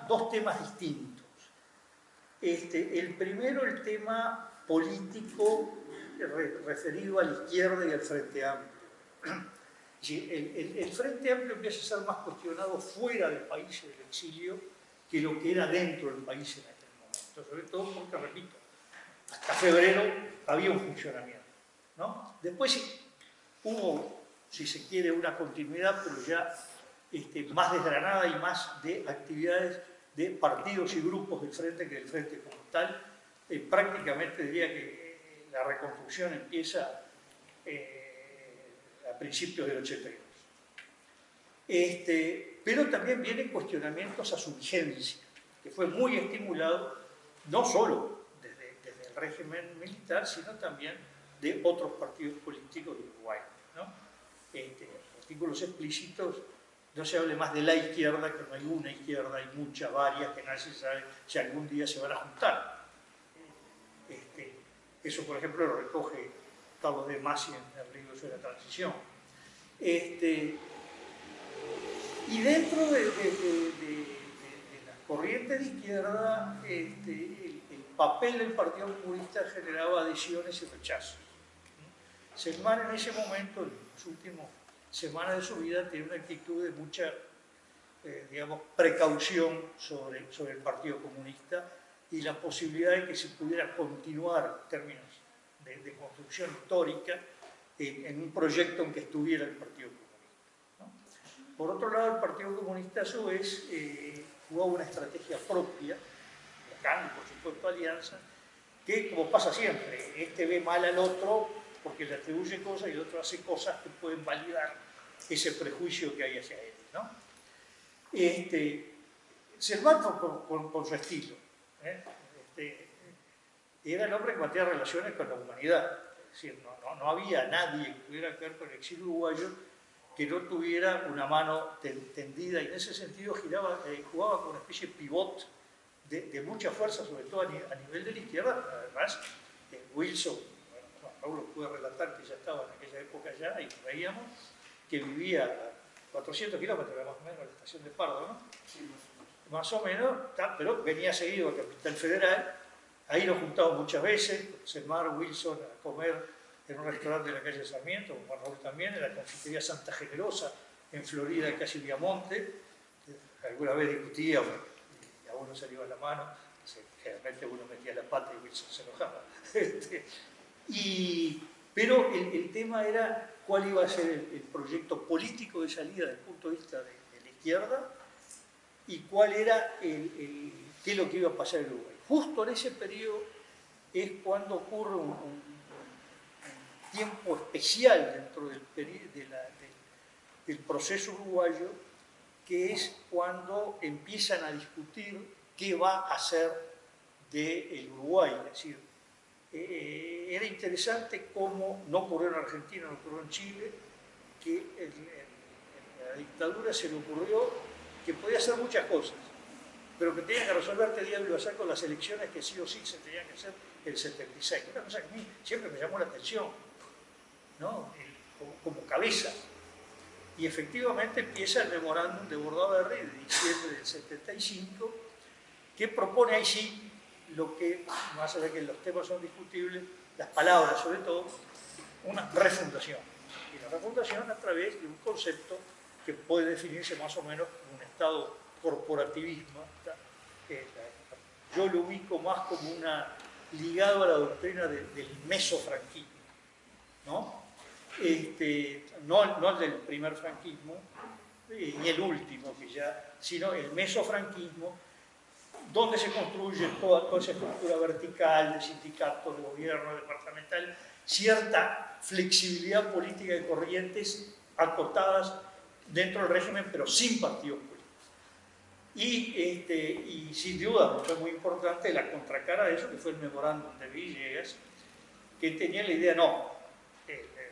dos temas distintos. El primero, el tema político referido a la izquierda y al Frente Amplio. El Frente Amplio empieza a ser más cuestionado fuera del país, del exilio, que lo que era dentro del país en aquel momento. Sobre todo porque, repito, hasta febrero había un funcionamiento, ¿no? Después hubo, si se quiere, una continuidad, pero ya más desgranada y más de actividades de partidos y grupos del Frente que del Frente como tal. Prácticamente diría que la reconstrucción empieza a principios del 82. Pero también vienen cuestionamientos a su vigencia, que fue muy estimulado no solo desde el régimen militar, sino también de otros partidos políticos de Uruguay, ¿no? Artículos explícitos, no se hable más de la izquierda, que no hay una izquierda, hay muchas, varias, que nadie sabe si algún día se van a juntar. Eso, por ejemplo, lo recoge Carlos de Masi en el libro sobre la transición. Y dentro de las corrientes de izquierda, el papel del Partido Comunista generaba adhesiones y rechazos. Selmar en ese momento, en las últimas semanas de su vida, tiene una actitud de mucha, digamos, precaución sobre el Partido Comunista y la posibilidad de que se pudiera continuar en términos de construcción histórica en un proyecto en que estuviera el Partido Comunista, ¿no? Por otro lado, el Partido Comunista a su vez jugó una estrategia propia, local, por supuesto alianza, que como pasa siempre, ve mal al otro porque le atribuye cosas y el otro hace cosas que pueden validar ese prejuicio que hay hacia él, ¿no? Selmar con su estilo, era el hombre que mantenía relaciones con la humanidad. Es decir, no había nadie que tuviera que ver con el exilio uruguayo que no tuviera una mano tendida, y en ese sentido jugaba con una especie de pivot de mucha fuerza, sobre todo a nivel de la izquierda. Además, Wilson, bueno, Raúl lo pude relatar que ya estaba en aquella época ya, y veíamos que vivía a 400 kilómetros más o menos de la estación de Pardo, ¿no? Sí, más o menos, pero venía seguido a Capital Federal. Ahí nos juntamos muchas veces, Selmar, Wilson, a comer en un restaurante de la calle Sarmiento, con Raúl también, en la confitería Santa Generosa, en Florida, casi Viamonte. Alguna vez discutíamos, y a uno se le iba la mano, generalmente uno metía la pata y Wilson se enojaba. Pero el tema era cuál iba a ser el proyecto político de salida desde el punto de vista de la izquierda y cuál era qué es lo que iba a pasar en Uruguay. Justo en ese periodo es cuando ocurre un tiempo especial dentro del proceso uruguayo, que es cuando empiezan a discutir qué va a hacer del Uruguay. Es decir, era interesante cómo no ocurrió en Argentina, no ocurrió en Chile, que en la dictadura se le ocurrió que podía hacer muchas cosas, pero que tenía que resolver qué día iba a hacer con las elecciones que sí o sí se tenían que hacer el 76. Una cosa que a mí siempre me llamó la atención, ¿no? como cabeza. Y efectivamente empieza el memorándum de Bordaberry de diciembre del 75, que propone ahí sí lo que, más allá de que los temas son discutibles, las palabras sobre todo, una refundación. Y la refundación a través de un concepto que puede definirse más o menos como un estado corporativismo. Yo lo ubico más como ligado a la doctrina del mesofranquismo, ¿no? No el del primer franquismo, ni el último, sino el mesofranquismo, donde se construye toda esa estructura vertical de sindicatos, de gobierno, departamental, cierta flexibilidad política de corrientes acotadas dentro del régimen, pero sin partidos políticos. Y sin duda, fue muy importante la contracara de eso, que fue el memorándum de Villegas, que tenía la idea, no,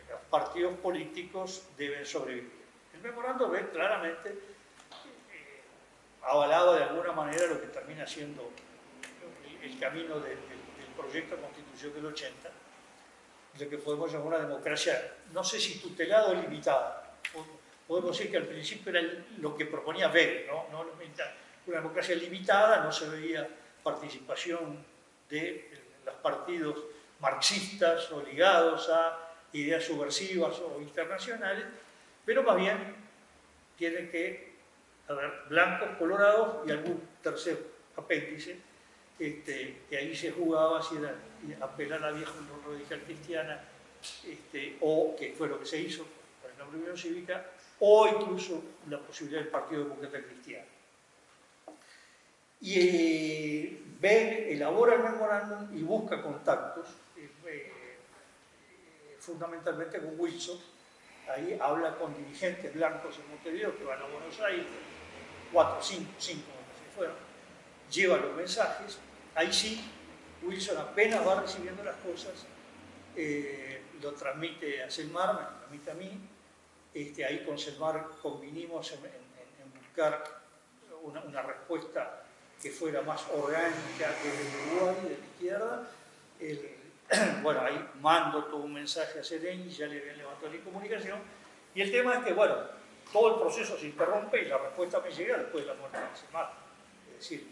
los partidos políticos deben sobrevivir. El memorándum ve claramente avalado de alguna manera lo que termina siendo el camino del proyecto de Constitución del 80, lo que podemos llamar una democracia, no sé si tutelada o limitada. Podemos decir que al principio era lo que proponía Weber, ¿no? Una democracia limitada, no se veía participación de los partidos marxistas o ligados a ideas subversivas o internacionales, pero más bien tiene que haber blancos, colorados y algún tercer apéndice, que ahí se jugaba si era apelar a la vieja radical cristiana, o que fue lo que se hizo con la Unión Cívica, o incluso la posibilidad del Partido Demócrata Cristiano. Y Ben elabora el memorándum y busca contactos, fundamentalmente con Wilson. Ahí habla con dirigentes blancos en Montevideo que van a Buenos Aires, 4, 5 se fueron, lleva los mensajes. Ahí sí, Wilson apenas va recibiendo las cosas, lo transmite a Selmar, me lo transmite a mí. Ahí con Selmar convinimos en buscar una respuesta que fuera más orgánica que el Uruguay, de la izquierda. Bueno, ahí mando todo un mensaje a Sereni, ya le habían levantado la incomunicación. Y el tema es que, bueno, todo el proceso se interrumpe y la respuesta me llega después de la muerte de Selmar. Es decir,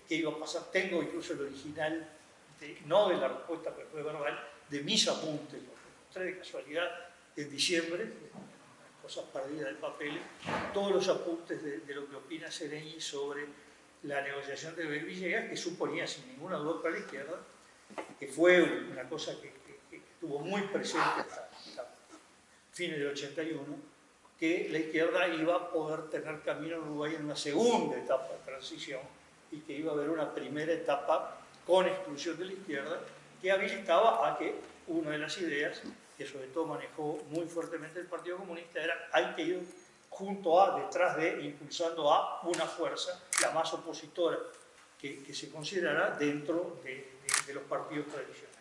que iba a pasar, tengo incluso el original, no de la respuesta, pero fue verbal, de mis apuntes, los encontré de casualidad en diciembre, cosas perdidas del papel, todos los apuntes de lo que opina Sereni sobre la negociación de Villegas, que suponía sin ninguna duda para la izquierda, que fue una cosa que estuvo muy presente hasta fines del 81, que la izquierda iba a poder tener camino en Uruguay en una segunda etapa de transición y que iba a haber una primera etapa con exclusión de la izquierda que habilitaba a que una de las ideas que sobre todo manejó muy fuertemente el Partido Comunista era hay que ir junto a, detrás de, impulsando a una fuerza, la más opositora que se considerara dentro de los partidos tradicionales.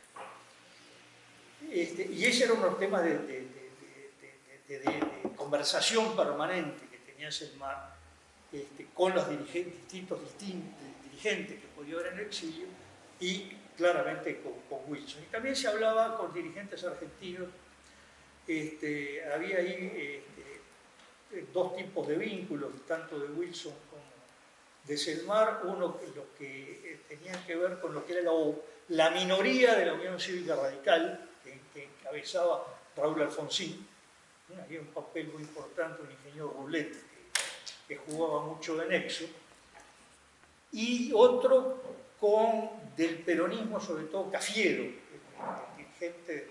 Y ese era uno de los temas de conversación permanente que tenía Selmar con los distintos dirigentes que podía haber en el exilio y claramente con Wilson. Y también se hablaba con dirigentes argentinos. Había ahí dos tipos de vínculos, tanto de Wilson como de Selmar. Uno los que tenían que ver con lo que era la minoría de la Unión Cívica Radical, que encabezaba Raúl Alfonsín. Había un papel muy importante, un ingeniero Roulette, que jugaba mucho de nexo. Y otro del peronismo, sobre todo Cafiero, el dirigente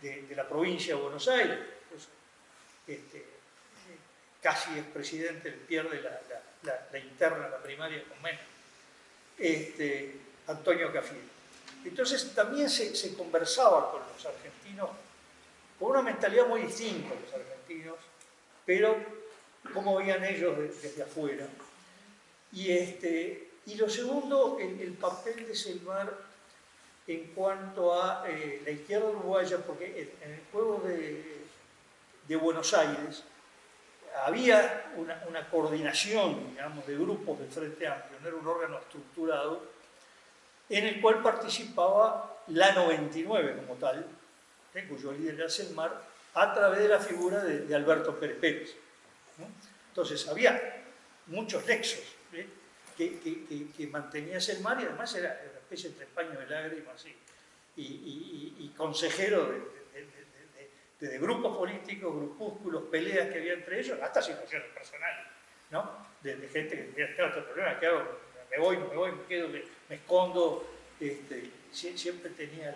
de la provincia de Buenos Aires, pues, casi es presidente, pierde la interna, la primaria con menos, Antonio Cafiero. Entonces también se conversaba con los argentinos, con una mentalidad muy distinta los argentinos, pero cómo veían ellos desde afuera. Y lo segundo, el papel de Selmar en cuanto a la izquierda uruguaya, porque en el juego de Buenos Aires había una coordinación, digamos, de grupos del Frente Amplio, no era un órgano estructurado, en el cual participaba la 99 como tal, cuyo líder era Selmar, a través de la figura de Alberto Pérez Pérez, ¿no? Entonces había muchos nexos, ¿eh? que mantenía Selmar, y además era una especie entre paño de lágrimas y consejero de grupos políticos, grupúsculos, peleas que había entre ellos, hasta situaciones personales, ¿no? De gente que tenía otro problema, ¿qué hago? Me voy, me quedo, me escondo. Siempre tenía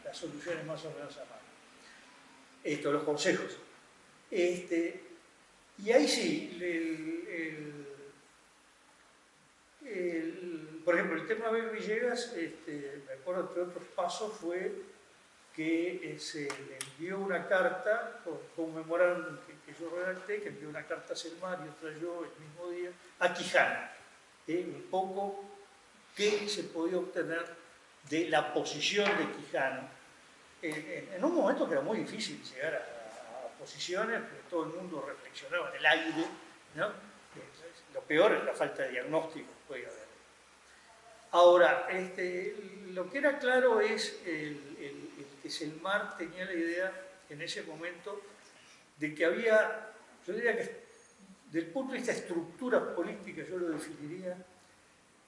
las soluciones más o menos a mano. Los consejos. Y ahí sí, por ejemplo, el tema de Villegas, me acuerdo entre otros pasos, fue que se le envió una carta con un memorándum que yo redacté, que envió una carta a Selmar y otra yo el mismo día, a Quijano, un poco qué se podía obtener de la posición de Quijano, en un momento que era muy difícil llegar a posiciones, porque todo el mundo reflexionaba en el aire, ¿no? Lo peor es la falta de diagnóstico que puede haber. Ahora, lo que era claro es que Selmar tenía la idea en ese momento de que había, yo diría que desde el punto de vista de estructura política, yo lo definiría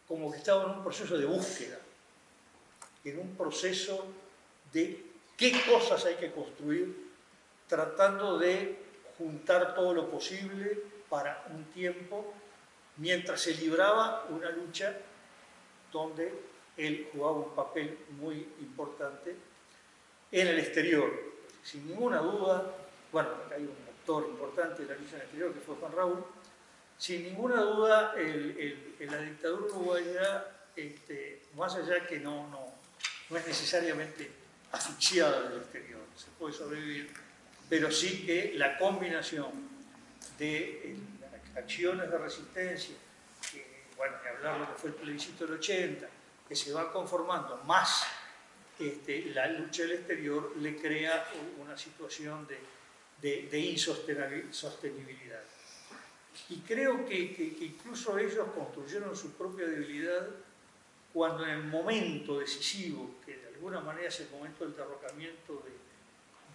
como que estaba en un proceso de búsqueda, en un proceso de qué cosas hay que construir, tratando de juntar todo lo posible para un tiempo, mientras se libraba una lucha donde él jugaba un papel muy importante en el exterior. Sin ninguna duda, bueno, hay un actor importante de la lucha en el exterior que fue Juan Raúl, sin ninguna duda en la dictadura uruguaya, más allá que no es necesariamente asfixiada del exterior, se puede sobrevivir, pero sí que la combinación de las acciones de resistencia, bueno, ni hablar de lo que fue el plebiscito del 80, que se va conformando, más la lucha del exterior, le crea una situación de insostenibilidad. Y creo que incluso ellos construyeron su propia debilidad cuando en el momento decisivo, que de alguna manera es el momento del derrocamiento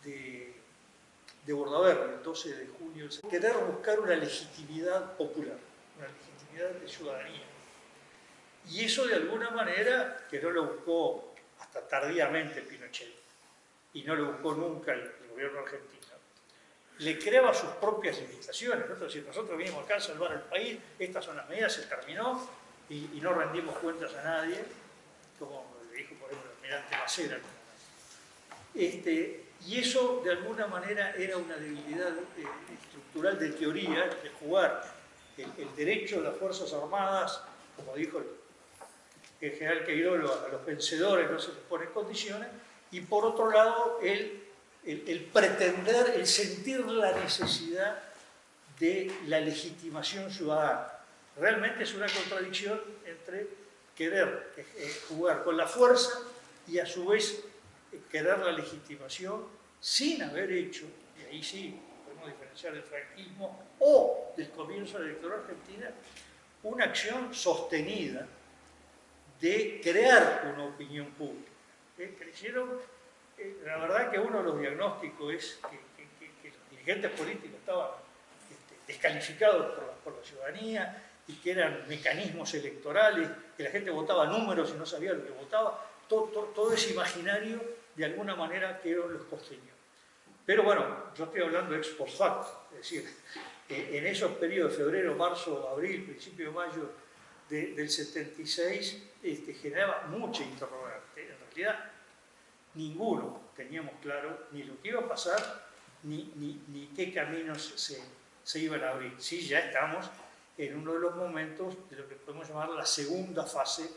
de Bordaberry, el 12 de junio, querer buscar una legitimidad popular, una legitimidad de ciudadanía. Y eso de alguna manera, que no lo buscó hasta tardíamente Pinochet, y no lo buscó nunca el gobierno argentino, le creaba sus propias limitaciones, ¿no? Es decir, nosotros vinimos acá a salvar al país, estas son las medidas, se terminó, y no rendimos cuentas a nadie, como le dijo por ejemplo el almirante Macera. Y eso de alguna manera era una debilidad estructural de teoría, de jugar el derecho de las Fuerzas Armadas, como dijo el general Queirolo, a los vencedores no se les pone condiciones, y por otro lado el pretender, el sentir la necesidad de la legitimación ciudadana. Realmente es una contradicción entre querer jugar con la fuerza y a su vez querer la legitimación sin haber hecho, y ahí sí podemos diferenciar del franquismo o del comienzo de la dictadura argentina, una acción sostenida de crear una opinión pública. La verdad que uno de los diagnósticos es que los dirigentes políticos estaban descalificados por la ciudadanía y que eran mecanismos electorales, que la gente votaba números y no sabía lo que votaba, todo ese imaginario de alguna manera que los constreñó. Pero bueno, yo estoy hablando ex post facto, es decir, en esos periodos, febrero, marzo, abril, principio de mayo del 76, generaba mucha interrogante. En realidad, ninguno teníamos claro ni lo que iba a pasar, ni qué caminos se iban a abrir. Sí, ya estamos en uno de los momentos de lo que podemos llamar la segunda fase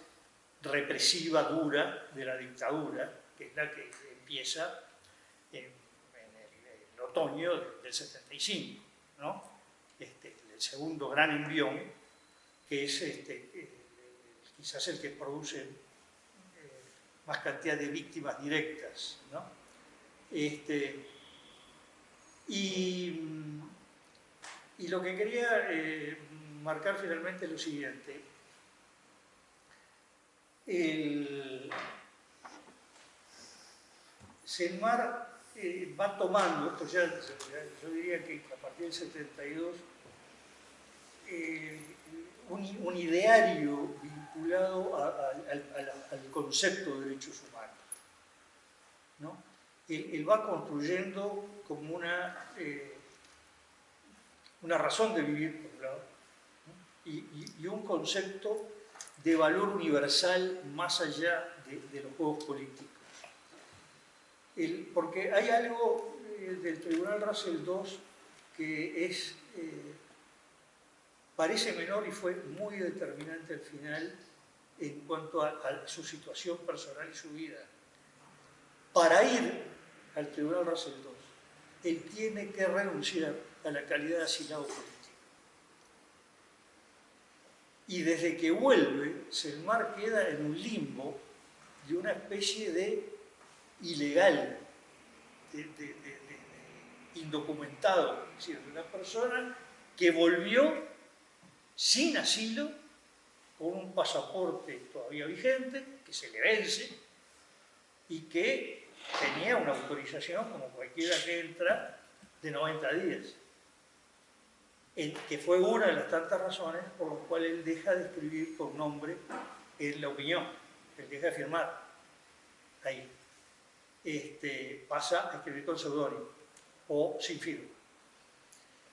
represiva dura de la dictadura, que es la que empieza en el otoño del 75, ¿no? El segundo gran envión, que es quizás el que produce más cantidad de víctimas directas, ¿no? Y lo que quería marcar finalmente es lo siguiente. Selmar va tomando, esto ya, yo diría que a partir del 72, un ideario vinculado al concepto de derechos humanos, ¿no? Él va construyendo como una razón de vivir, por un lado, ¿no? y un concepto de valor universal más allá de los juegos políticos. Porque hay algo del Tribunal Russell II que parece menor y fue muy determinante al final en cuanto a su situación personal y su vida. Para ir al Tribunal Russell II, él tiene que renunciar a la calidad de asilado político. Y desde que vuelve, Selmar queda en un limbo de una especie de ilegal, de indocumentado, es decir, de una persona que volvió sin asilo, con un pasaporte todavía vigente, que se le vence, y que tenía una autorización, como cualquiera que entra, de 90 días. Que fue una de las tantas razones por las cuales él deja de escribir con nombre en La Opinión, él deja de firmar ahí. Pasa a escribir con seudónimo o sin firma.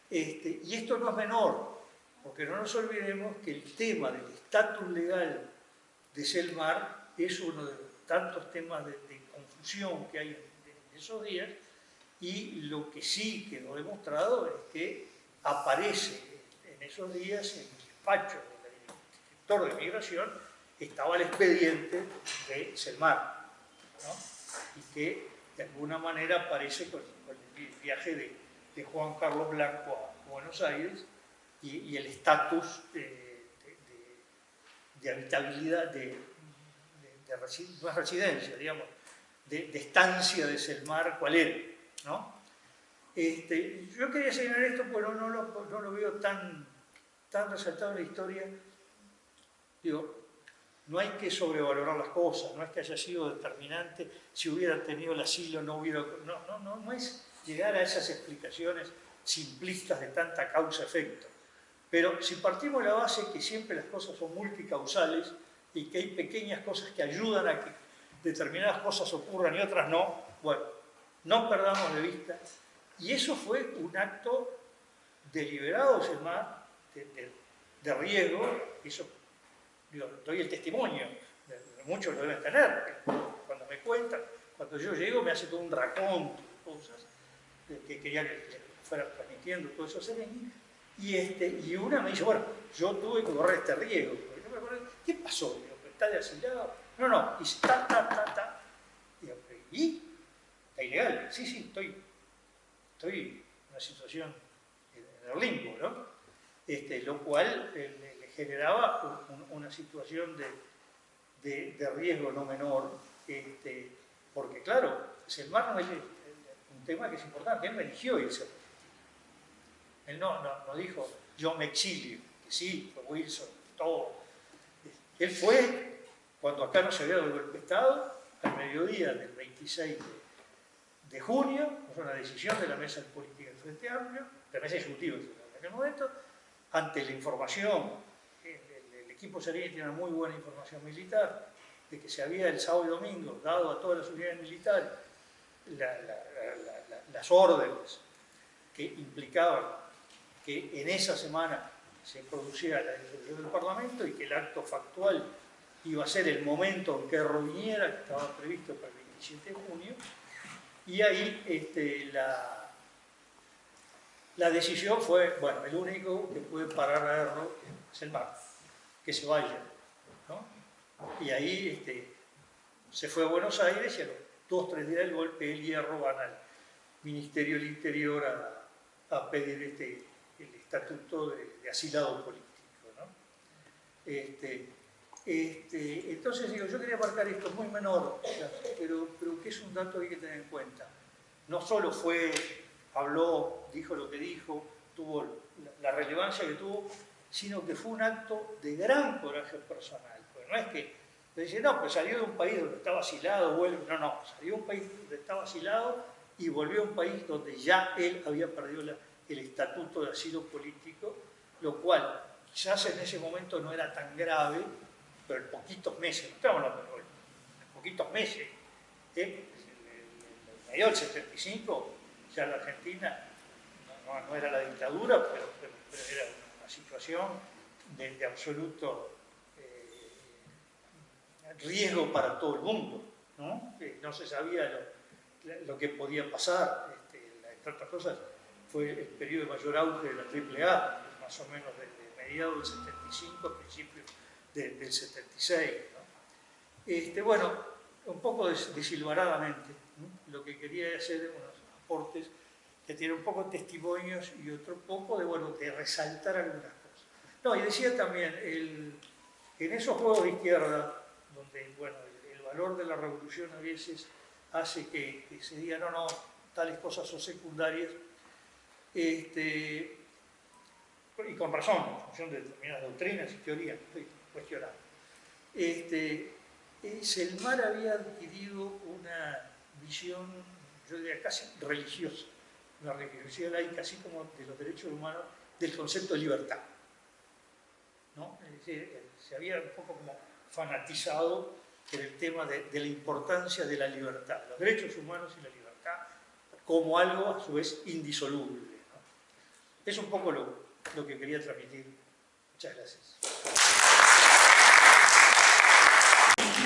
Y esto no es menor, porque no nos olvidemos que el tema del estatus legal de Selmar es uno de los tantos temas de confusión que hay en esos días, y lo que sí quedó demostrado es que aparece en esos días en el despacho del director de migración estaba el expediente de Selmar, ¿no? Y que de alguna manera aparece con el viaje de Juan Carlos Blanco a Buenos Aires y el estatus de habitabilidad, no es residencia, digamos, de estancia de Selmar, ¿cuál era? ¿No? Yo quería señalar esto, pero no lo veo tan resaltado en la historia. Digo, no hay que sobrevalorar las cosas, no es que haya sido determinante si hubiera tenido el asilo, no hubiera... No es llegar a esas explicaciones simplistas de tanta causa-efecto. Pero si partimos de la base que siempre las cosas son multicausales y que hay pequeñas cosas que ayudan a que determinadas cosas ocurran y otras no, bueno, no perdamos de vista. Y eso fue un acto deliberado, Selmar, de riesgo. Eso, digo, doy el testimonio, muchos lo deben tener. Cuando me cuentan, cuando yo llego me hace todo un raconto de cosas que quería que fuera transmitiendo todo eso serenidad. Y una me dice, bueno, yo tuve que correr este riesgo. Yo me acuerdo, ¿qué pasó? Digo, ¿está de asilado? No, y ta. Digo, ¿y? ¿Está ilegal? Sí, estoy en una situación en el limbo, ¿no? Lo cual le generaba una situación de riesgo no menor, porque claro, Selmar no es un tema que es importante, él me eligió irse. Él no dijo, yo me exilio, que sí, fue Wilson, todo. Él fue, cuando acá no se había dado el golpe de Estado, al mediodía del 26 de junio, fue una decisión de la Mesa de Política del Frente Amplio, de la Mesa Ejecutiva en aquel momento, ante la información, el equipo Serini tiene una muy buena información militar, de que se había el sábado y domingo dado a todas las unidades militares las órdenes que implicaban que en esa semana se produciera la disolución del Parlamento y que el acto factual iba a ser el momento en que reviniera, que estaba previsto para el 27 de junio, y ahí la decisión fue, bueno, el único que puede parar a Erro es Selmar, que se vaya, ¿no? Y ahí se fue a Buenos Aires y a los 2 o 3 días del golpe el Hierro van al Ministerio del Interior a pedir el estatuto de asilado político, ¿no? Entonces digo, yo quería marcar esto muy menor, pero que es un dato que hay que tener en cuenta. No solo habló, dijo lo que dijo, tuvo la relevancia que tuvo, sino que fue un acto de gran coraje personal. Porque no es que dice, no, pues salió de un país donde estaba asilado, vuelve. No, salió de un país donde estaba asilado y volvió a un país donde ya él había perdido el estatuto de asilo político, lo cual quizás en ese momento no era tan grave, pero en poquitos meses, no estamos hablando de hoy, en poquitos meses, en medio del 75, ya la Argentina no era la dictadura, pero era una situación de absoluto riesgo para todo el mundo, ¿no? No se sabía lo que podía pasar, entre otras cosas, fue el periodo de mayor auge de la AAA, más o menos desde mediados del 75 a principios del 76, ¿no? Bueno, un poco desilvaradamente, ¿no? Lo que quería hacer unos aportes que tienen un poco de testimonios y otro poco de resaltar algunas cosas. No, y decía también, en esos juegos de izquierda, donde el valor de la revolución a veces hace que se diga, no, tales cosas son secundarias, y con razón, en función de determinadas doctrinas y teorías, no estoy cuestionando. Selmar había adquirido una visión, yo diría casi religiosa, una religiosidad laica, así como de los derechos humanos, del concepto de libertad, ¿no? Es decir, se había un poco como fanatizado por el tema de la importancia de la libertad, los derechos humanos y la libertad como algo a su vez indisoluble, ¿no? Es un poco lo que quería transmitir. Muchas gracias.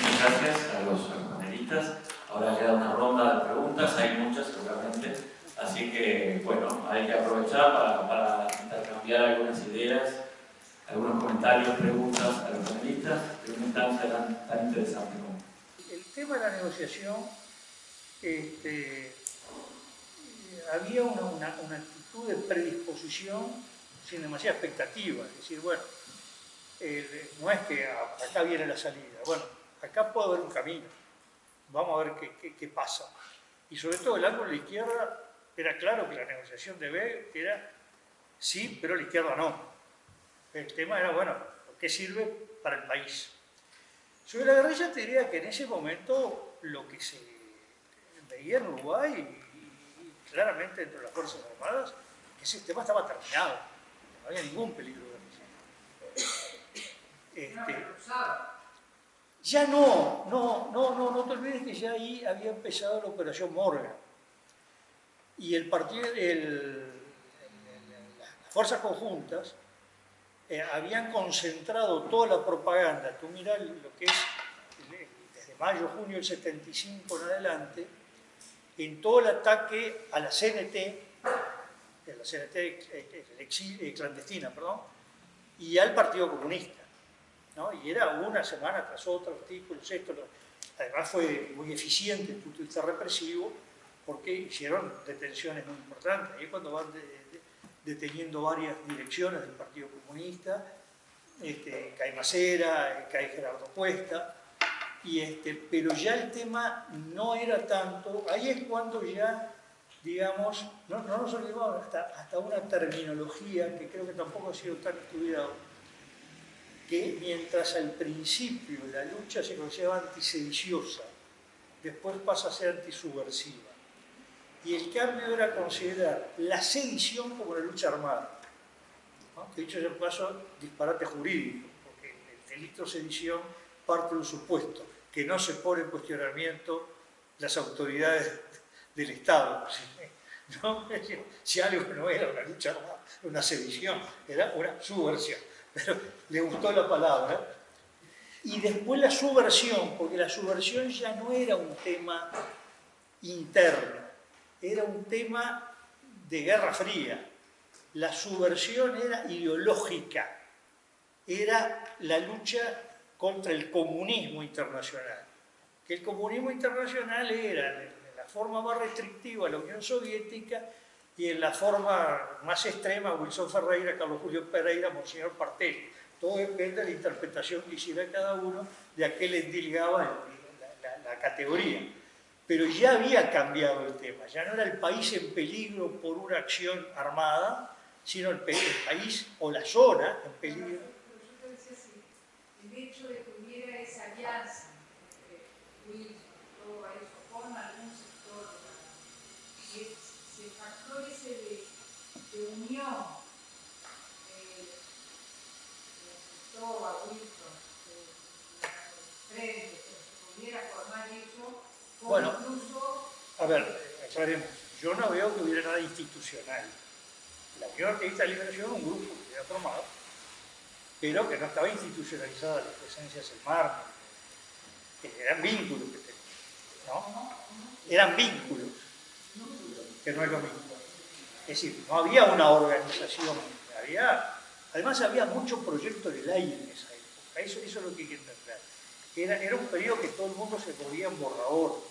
Muchas gracias a los panelistas. Ahora queda una ronda de preguntas, hay muchas seguramente, así que bueno, hay que aprovechar para intercambiar algunas ideas, algunos comentarios, preguntas a los panelistas de una instancia tan interesante como. El tema de la negociación, había una actitud de predisposición sin demasiada expectativa, es decir, bueno, no es que acá viene la salida, bueno, acá puede haber un camino, vamos a ver qué pasa. Y sobre todo el ángulo de la izquierda, era claro que la negociación de B era sí, pero la izquierda no. El tema era, bueno, ¿qué sirve para el país? Sobre la guerrilla te diría que en ese momento lo que se veía en Uruguay y claramente entre las Fuerzas Armadas, que ese tema estaba terminado, no había ningún peligro de guerrilla. Ya no te olvides que ya ahí había empezado la Operación Morgan y las fuerzas conjuntas habían concentrado toda la propaganda. Tú mirá lo que es desde mayo, junio del 75 en adelante, en todo el ataque a la CNT clandestina, y al Partido Comunista, ¿no? Y era una semana tras otra, artículos, además fue muy eficiente el punto de vista represivo, porque hicieron detenciones muy importantes. Ahí cuando van deteniendo varias direcciones del Partido Comunista, cae Macera, cae Gerardo Cuesta, pero ya el tema no era tanto, ahí es cuando ya, digamos, no nos olvidamos hasta una terminología que creo que tampoco ha sido tan estudiado, que mientras al principio la lucha se consideraba antisediciosa, después pasa a ser antisubversiva. Y el cambio era considerar la sedición como la lucha armada, ¿no? Que dicho sea de paso, disparate jurídico, porque el delito de sedición parte de un supuesto, que no se pone en cuestionamiento las autoridades del Estado, ¿no? Si algo no era una lucha armada, una sedición, era una subversión. Pero le gustó la palabra. Y después la subversión, porque la subversión ya no era un tema interno, era un tema de Guerra Fría. La subversión era ideológica, era la lucha contra el comunismo internacional. Que el comunismo internacional era en la forma más restrictiva la Unión Soviética y en la forma más extrema Wilson Ferreira, Carlos Julio Pereira, Monseñor Partelli. Todo depende de la interpretación que hiciera cada uno de a qué le endilgaba la categoría. Pero ya había cambiado el tema, ya no era el país en peligro por una acción armada, sino el país o la zona en peligro. Yo te decía así, el hecho de que hubiera esa alianza entre Wilson y todo eso con algún sector de Bueno, incluso a ver, aclaremos. Yo no veo que hubiera nada institucional. La Unión Artiguista de Liberación, un grupo que se había formado, pero que no estaba institucionalizada las presencias en mármol. Eran vínculos que tenían, ¿no? Eran vínculos, que no es lo mismo. Es decir, no había una organización, además había mucho proyecto en el aire en esa época, eso es lo que hay que entender. Era un periodo que todo el mundo se movía en borrador.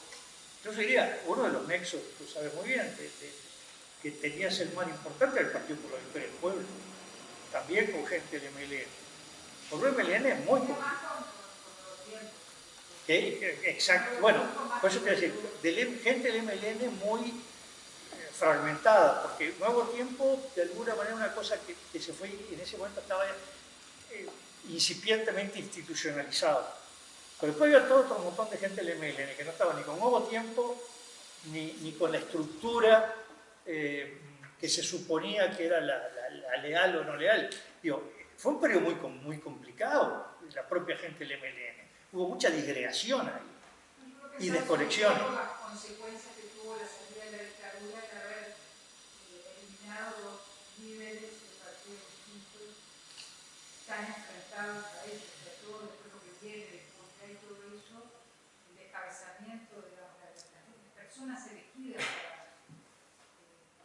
Yo diría, uno de los nexos, tú sabes muy bien, que tenía que ser más importante el Partido por la Victoria del Pueblo, también con gente del MLN. Porque el MLN es muy complicado. Exacto, bueno, por eso te voy a decir, gente del MLN muy fragmentada, porque Nuevo Tiempo, de alguna manera, una cosa que se fue, en ese momento estaba incipientemente institucionalizado. Pero después había todo otro montón de gente del MLN que no estaba ni con Nuevo Tiempo, ni con la estructura que se suponía que era la leal o no leal. Digo, fue un periodo muy complicado, la propia gente del MLN. Hubo mucha disgregación ahí y desconexión. las consecuencias que tuvo la salida de la dictadura de haber eliminado los líderes del partido distintos tan enfrentados a ellos, sobre todo después lo que viene, después de ahí todo eso, el descabezamiento de las personas elegidas.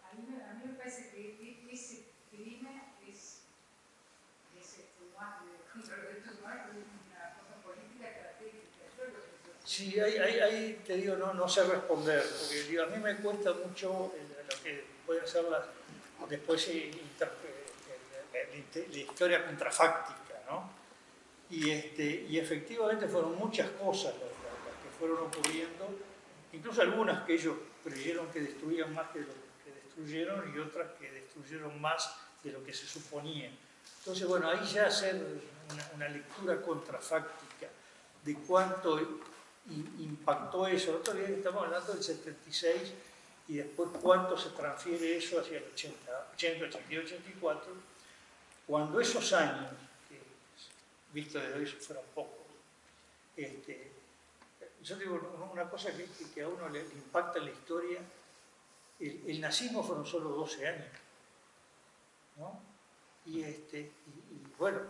A mí me parece que ese crimen es más de derechos humanos, una cosa política estratégica. Sí, ahí te digo, no sé responder, porque digo, a mí me cuesta mucho lo que pueden ser después la historia contrafáctica, ¿no? Y efectivamente fueron muchas cosas las que fueron ocurriendo, incluso algunas que ellos creyeron que destruían más que lo que destruyeron y otras que destruyeron más de lo que se suponía. Entonces, bueno, ahí ya hacer una lectura contrafáctica de cuánto impactó eso. El otro día estamos hablando del 76 y después cuánto se transfiere eso hacia el 80, 82, 84, cuando esos años, que visto desde hoy fueron pocos, yo digo una cosa que a uno le impacta en la historia, el nazismo fueron solo 12 años, ¿no? Y bueno,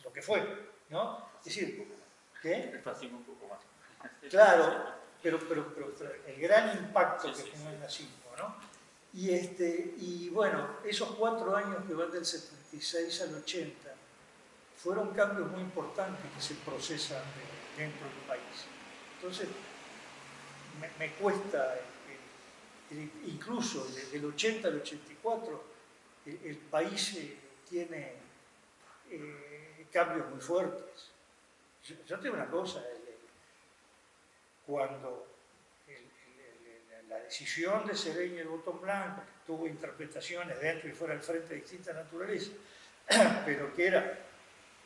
lo que fue, ¿no? Es decir, ¿qué? El fascismo un poco más. Claro, pero el gran impacto que generó el nazismo, ¿no? Y bueno, esos 4 años que van del 76 al 80 fueron cambios muy importantes que se procesan dentro del país. Entonces, me cuesta, incluso del 80 al 84, el país tiene cambios muy fuertes. Yo te digo una cosa, cuando la decisión de Sereño y el botón blanco, que tuvo interpretaciones dentro y fuera del frente de distinta naturaleza, pero que era,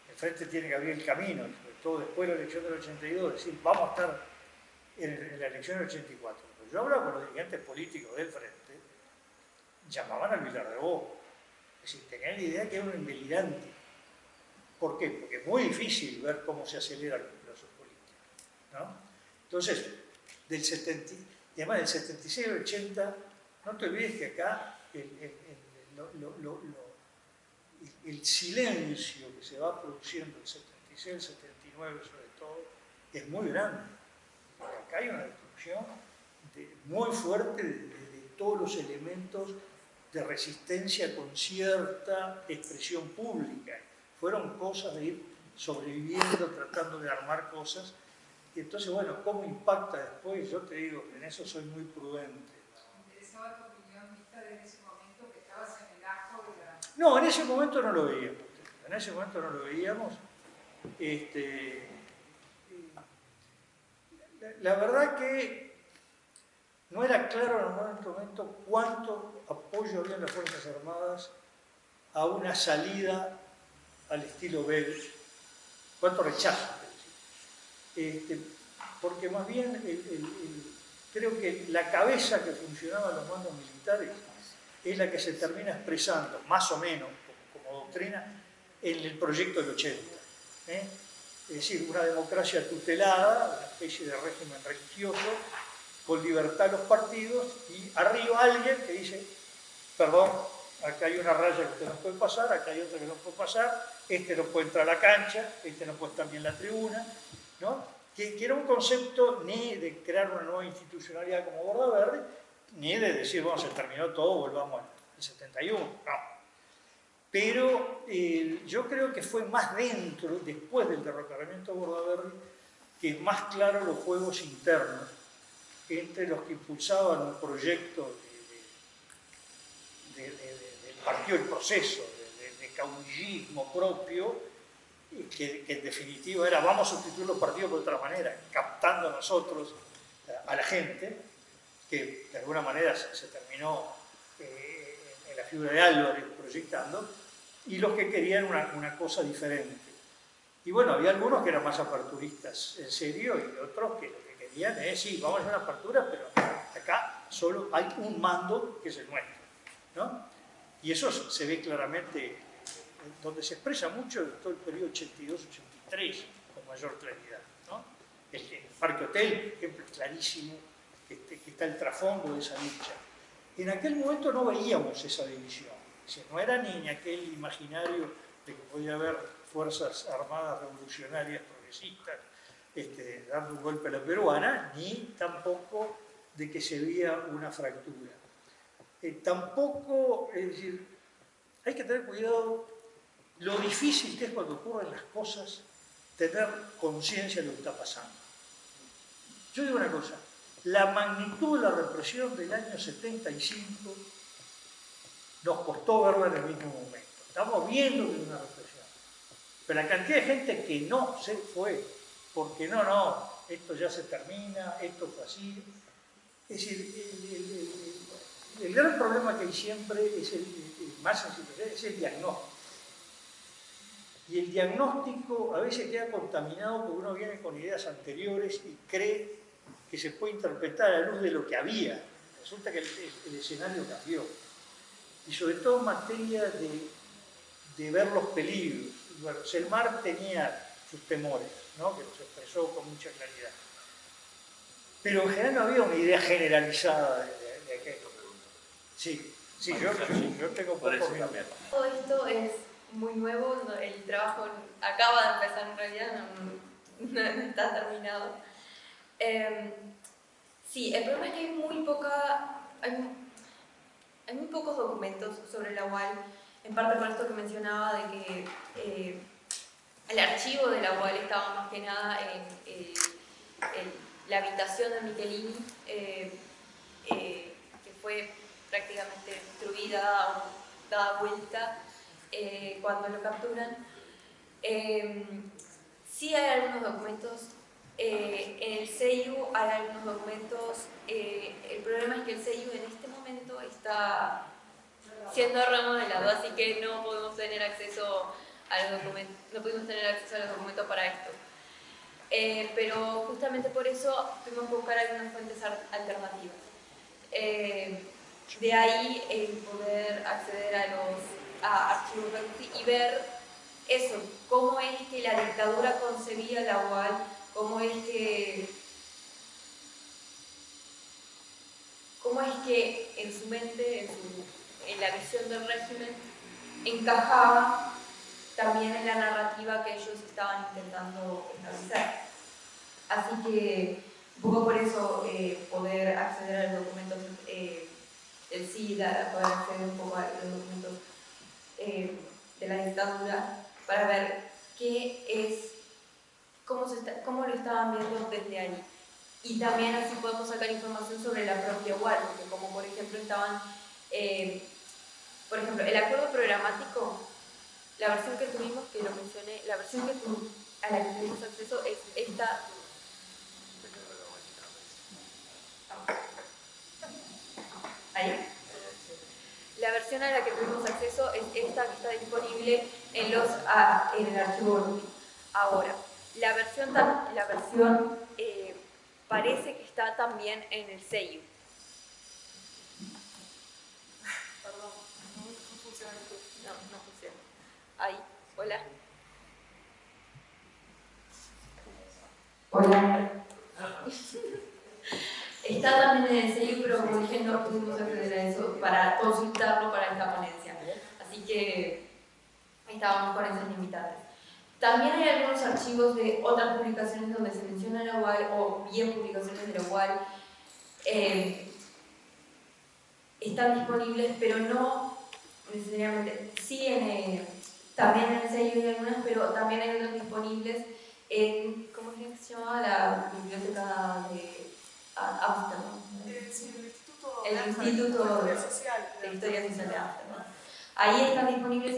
el frente tiene que abrir el camino, sobre todo después de la elección del 82, es decir, vamos a estar en la elección del 84. Pero yo hablaba con los dirigentes políticos del frente, llamaban a Luis Lardebó, es decir, tenían la idea que era un delirante. ¿Por qué? Porque es muy difícil ver cómo se aceleran los procesos políticos, ¿no? Entonces, y además del 76 al 80, no te olvides que acá el silencio que se va produciendo el 76, el 79 sobre todo, es muy grande. Porque acá hay una destrucción muy fuerte de todos los elementos de resistencia con cierta expresión pública. Fueron cosas de ir sobreviviendo, tratando de armar cosas. Y entonces, bueno, ¿cómo impacta después? Yo te digo, en eso soy muy prudente. Me interesaba tu opinión vista de ese momento que estabas en el ajo de la... No, en ese momento no lo veíamos. En ese momento no lo veíamos. La verdad que no era claro en el momento cuánto apoyo había en las Fuerzas Armadas a una salida al estilo belga, cuánto rechazo. Porque más bien creo que la cabeza que funcionaba en los mandos militares es la que se termina expresando, más o menos, como doctrina, en el proyecto del 80. es decir, una democracia tutelada, una especie de régimen religioso, con libertad a los partidos, y arriba alguien que dice, perdón, acá hay una raya que usted no puede pasar, acá hay otra que no puede pasar, este no puede entrar a la cancha, este no puede estar ni en la tribuna, ¿no? Que era un concepto ni de crear una nueva institucionalidad como Bordaberry, ni de decir, bueno, se terminó todo, volvamos al 71, no. Pero yo creo que fue más dentro, después del derrocamiento de Bordaberry, que más claro los juegos internos entre los que impulsaban un proyecto del partido del proceso, de caudillismo propio, que en definitiva era vamos a sustituir los partidos de otra manera, captando a nosotros a la gente, que de alguna manera se terminó en la figura de Álvarez proyectando, y los que querían una cosa diferente. Y bueno, había algunos que eran más aperturistas en serio y otros que lo que querían es, sí, vamos a hacer una apertura, pero acá solo hay un mando que es el nuestro, ¿no? Y eso se ve claramente, donde se expresa mucho en todo el periodo 82-83 con mayor claridad, ¿no? El Parque Hotel, por ejemplo, es clarísimo que está el trasfondo de esa lucha. En aquel momento no veíamos esa división, o sea, no era ni aquel imaginario de que podía haber fuerzas armadas revolucionarias progresistas dando un golpe a la peruana, ni tampoco de que se veía una fractura. Tampoco, es decir, hay que tener cuidado lo difícil que es cuando ocurren las cosas tener conciencia de lo que está pasando. Yo digo una cosa, la magnitud de la represión del año 75 nos costó verla en el mismo momento. Estamos viendo que es una represión. Pero la cantidad de gente que no se fue, porque no, esto ya se termina, esto fue así. Es decir, el gran problema que hay siempre es más sensible, es el diagnóstico. Y el diagnóstico a veces queda contaminado porque uno viene con ideas anteriores y cree que se puede interpretar a la luz de lo que había. Resulta que el escenario cambió. Y sobre todo en materia de ver los peligros. Bueno, Selmar tenía sus temores, ¿no? Que los expresó con mucha claridad. Pero en general no había una idea generalizada de aquello. Sí, yo tengo poco miedo. Todo esto es muy nuevo, el trabajo acaba de empezar en realidad, no está terminado. Sí, el problema es que hay muy pocos documentos sobre la UAL, en parte por esto que mencionaba de que el archivo de la UAL estaba más que nada en la habitación de Michelini, que fue prácticamente destruida, dada vuelta cuando lo capturan. Sí hay algunos documentos, en el CEIU hay algunos documentos, el problema es que el CEIU en este momento está siendo remodelado, así que no podemos tener acceso a los documentos, no pudimos tener acceso a los documentos para esto. Pero justamente por eso tuvimos que buscar algunas fuentes alternativas. De ahí el poder acceder a archivos y ver eso, cómo es que la dictadura concebía la UAL, cómo es que en su mente, en la visión del régimen, encajaba también en la narrativa que ellos estaban intentando establecer. Así que, un poco por eso, poder acceder a los documentos del SIDA, poder acceder un poco a los documentos de la dictadura, para ver cómo lo estaban viendo desde ahí. Y también así podemos sacar información sobre la propia UAL, porque como por ejemplo estaban, por ejemplo, el acuerdo programático, la versión que tuvimos, que lo mencioné, la versión a la que tuvimos acceso es esta. Ahí. La versión a la que tuvimos acceso es esta que está disponible en el archivo Bruti. Ahora, la versión parece que está también en el CEIU. Perdón, no funciona esto. No funciona. Ahí, hola. Hola. Está también en el sello, pero como dije, no pudimos acceder a eso para consultarlo para esta ponencia. Así que estábamos con esas limitantes. También hay algunos archivos de otras publicaciones donde se menciona la UAL, o bien publicaciones de la UAL, están disponibles, pero no necesariamente. Sí, también en el sello hay algunas, pero también hay otras disponibles en, ¿cómo es que se llama? La biblioteca de Amsterdam. Sí, El Instituto de Historia Social de Amsterdam. Ahí están disponibles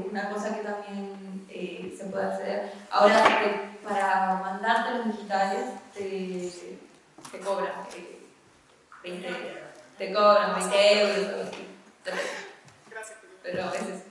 una cosa que también se puede hacer. Ahora, para mandarte los digitales, te cobran 20 euros, algo así. Gracias. Pero a veces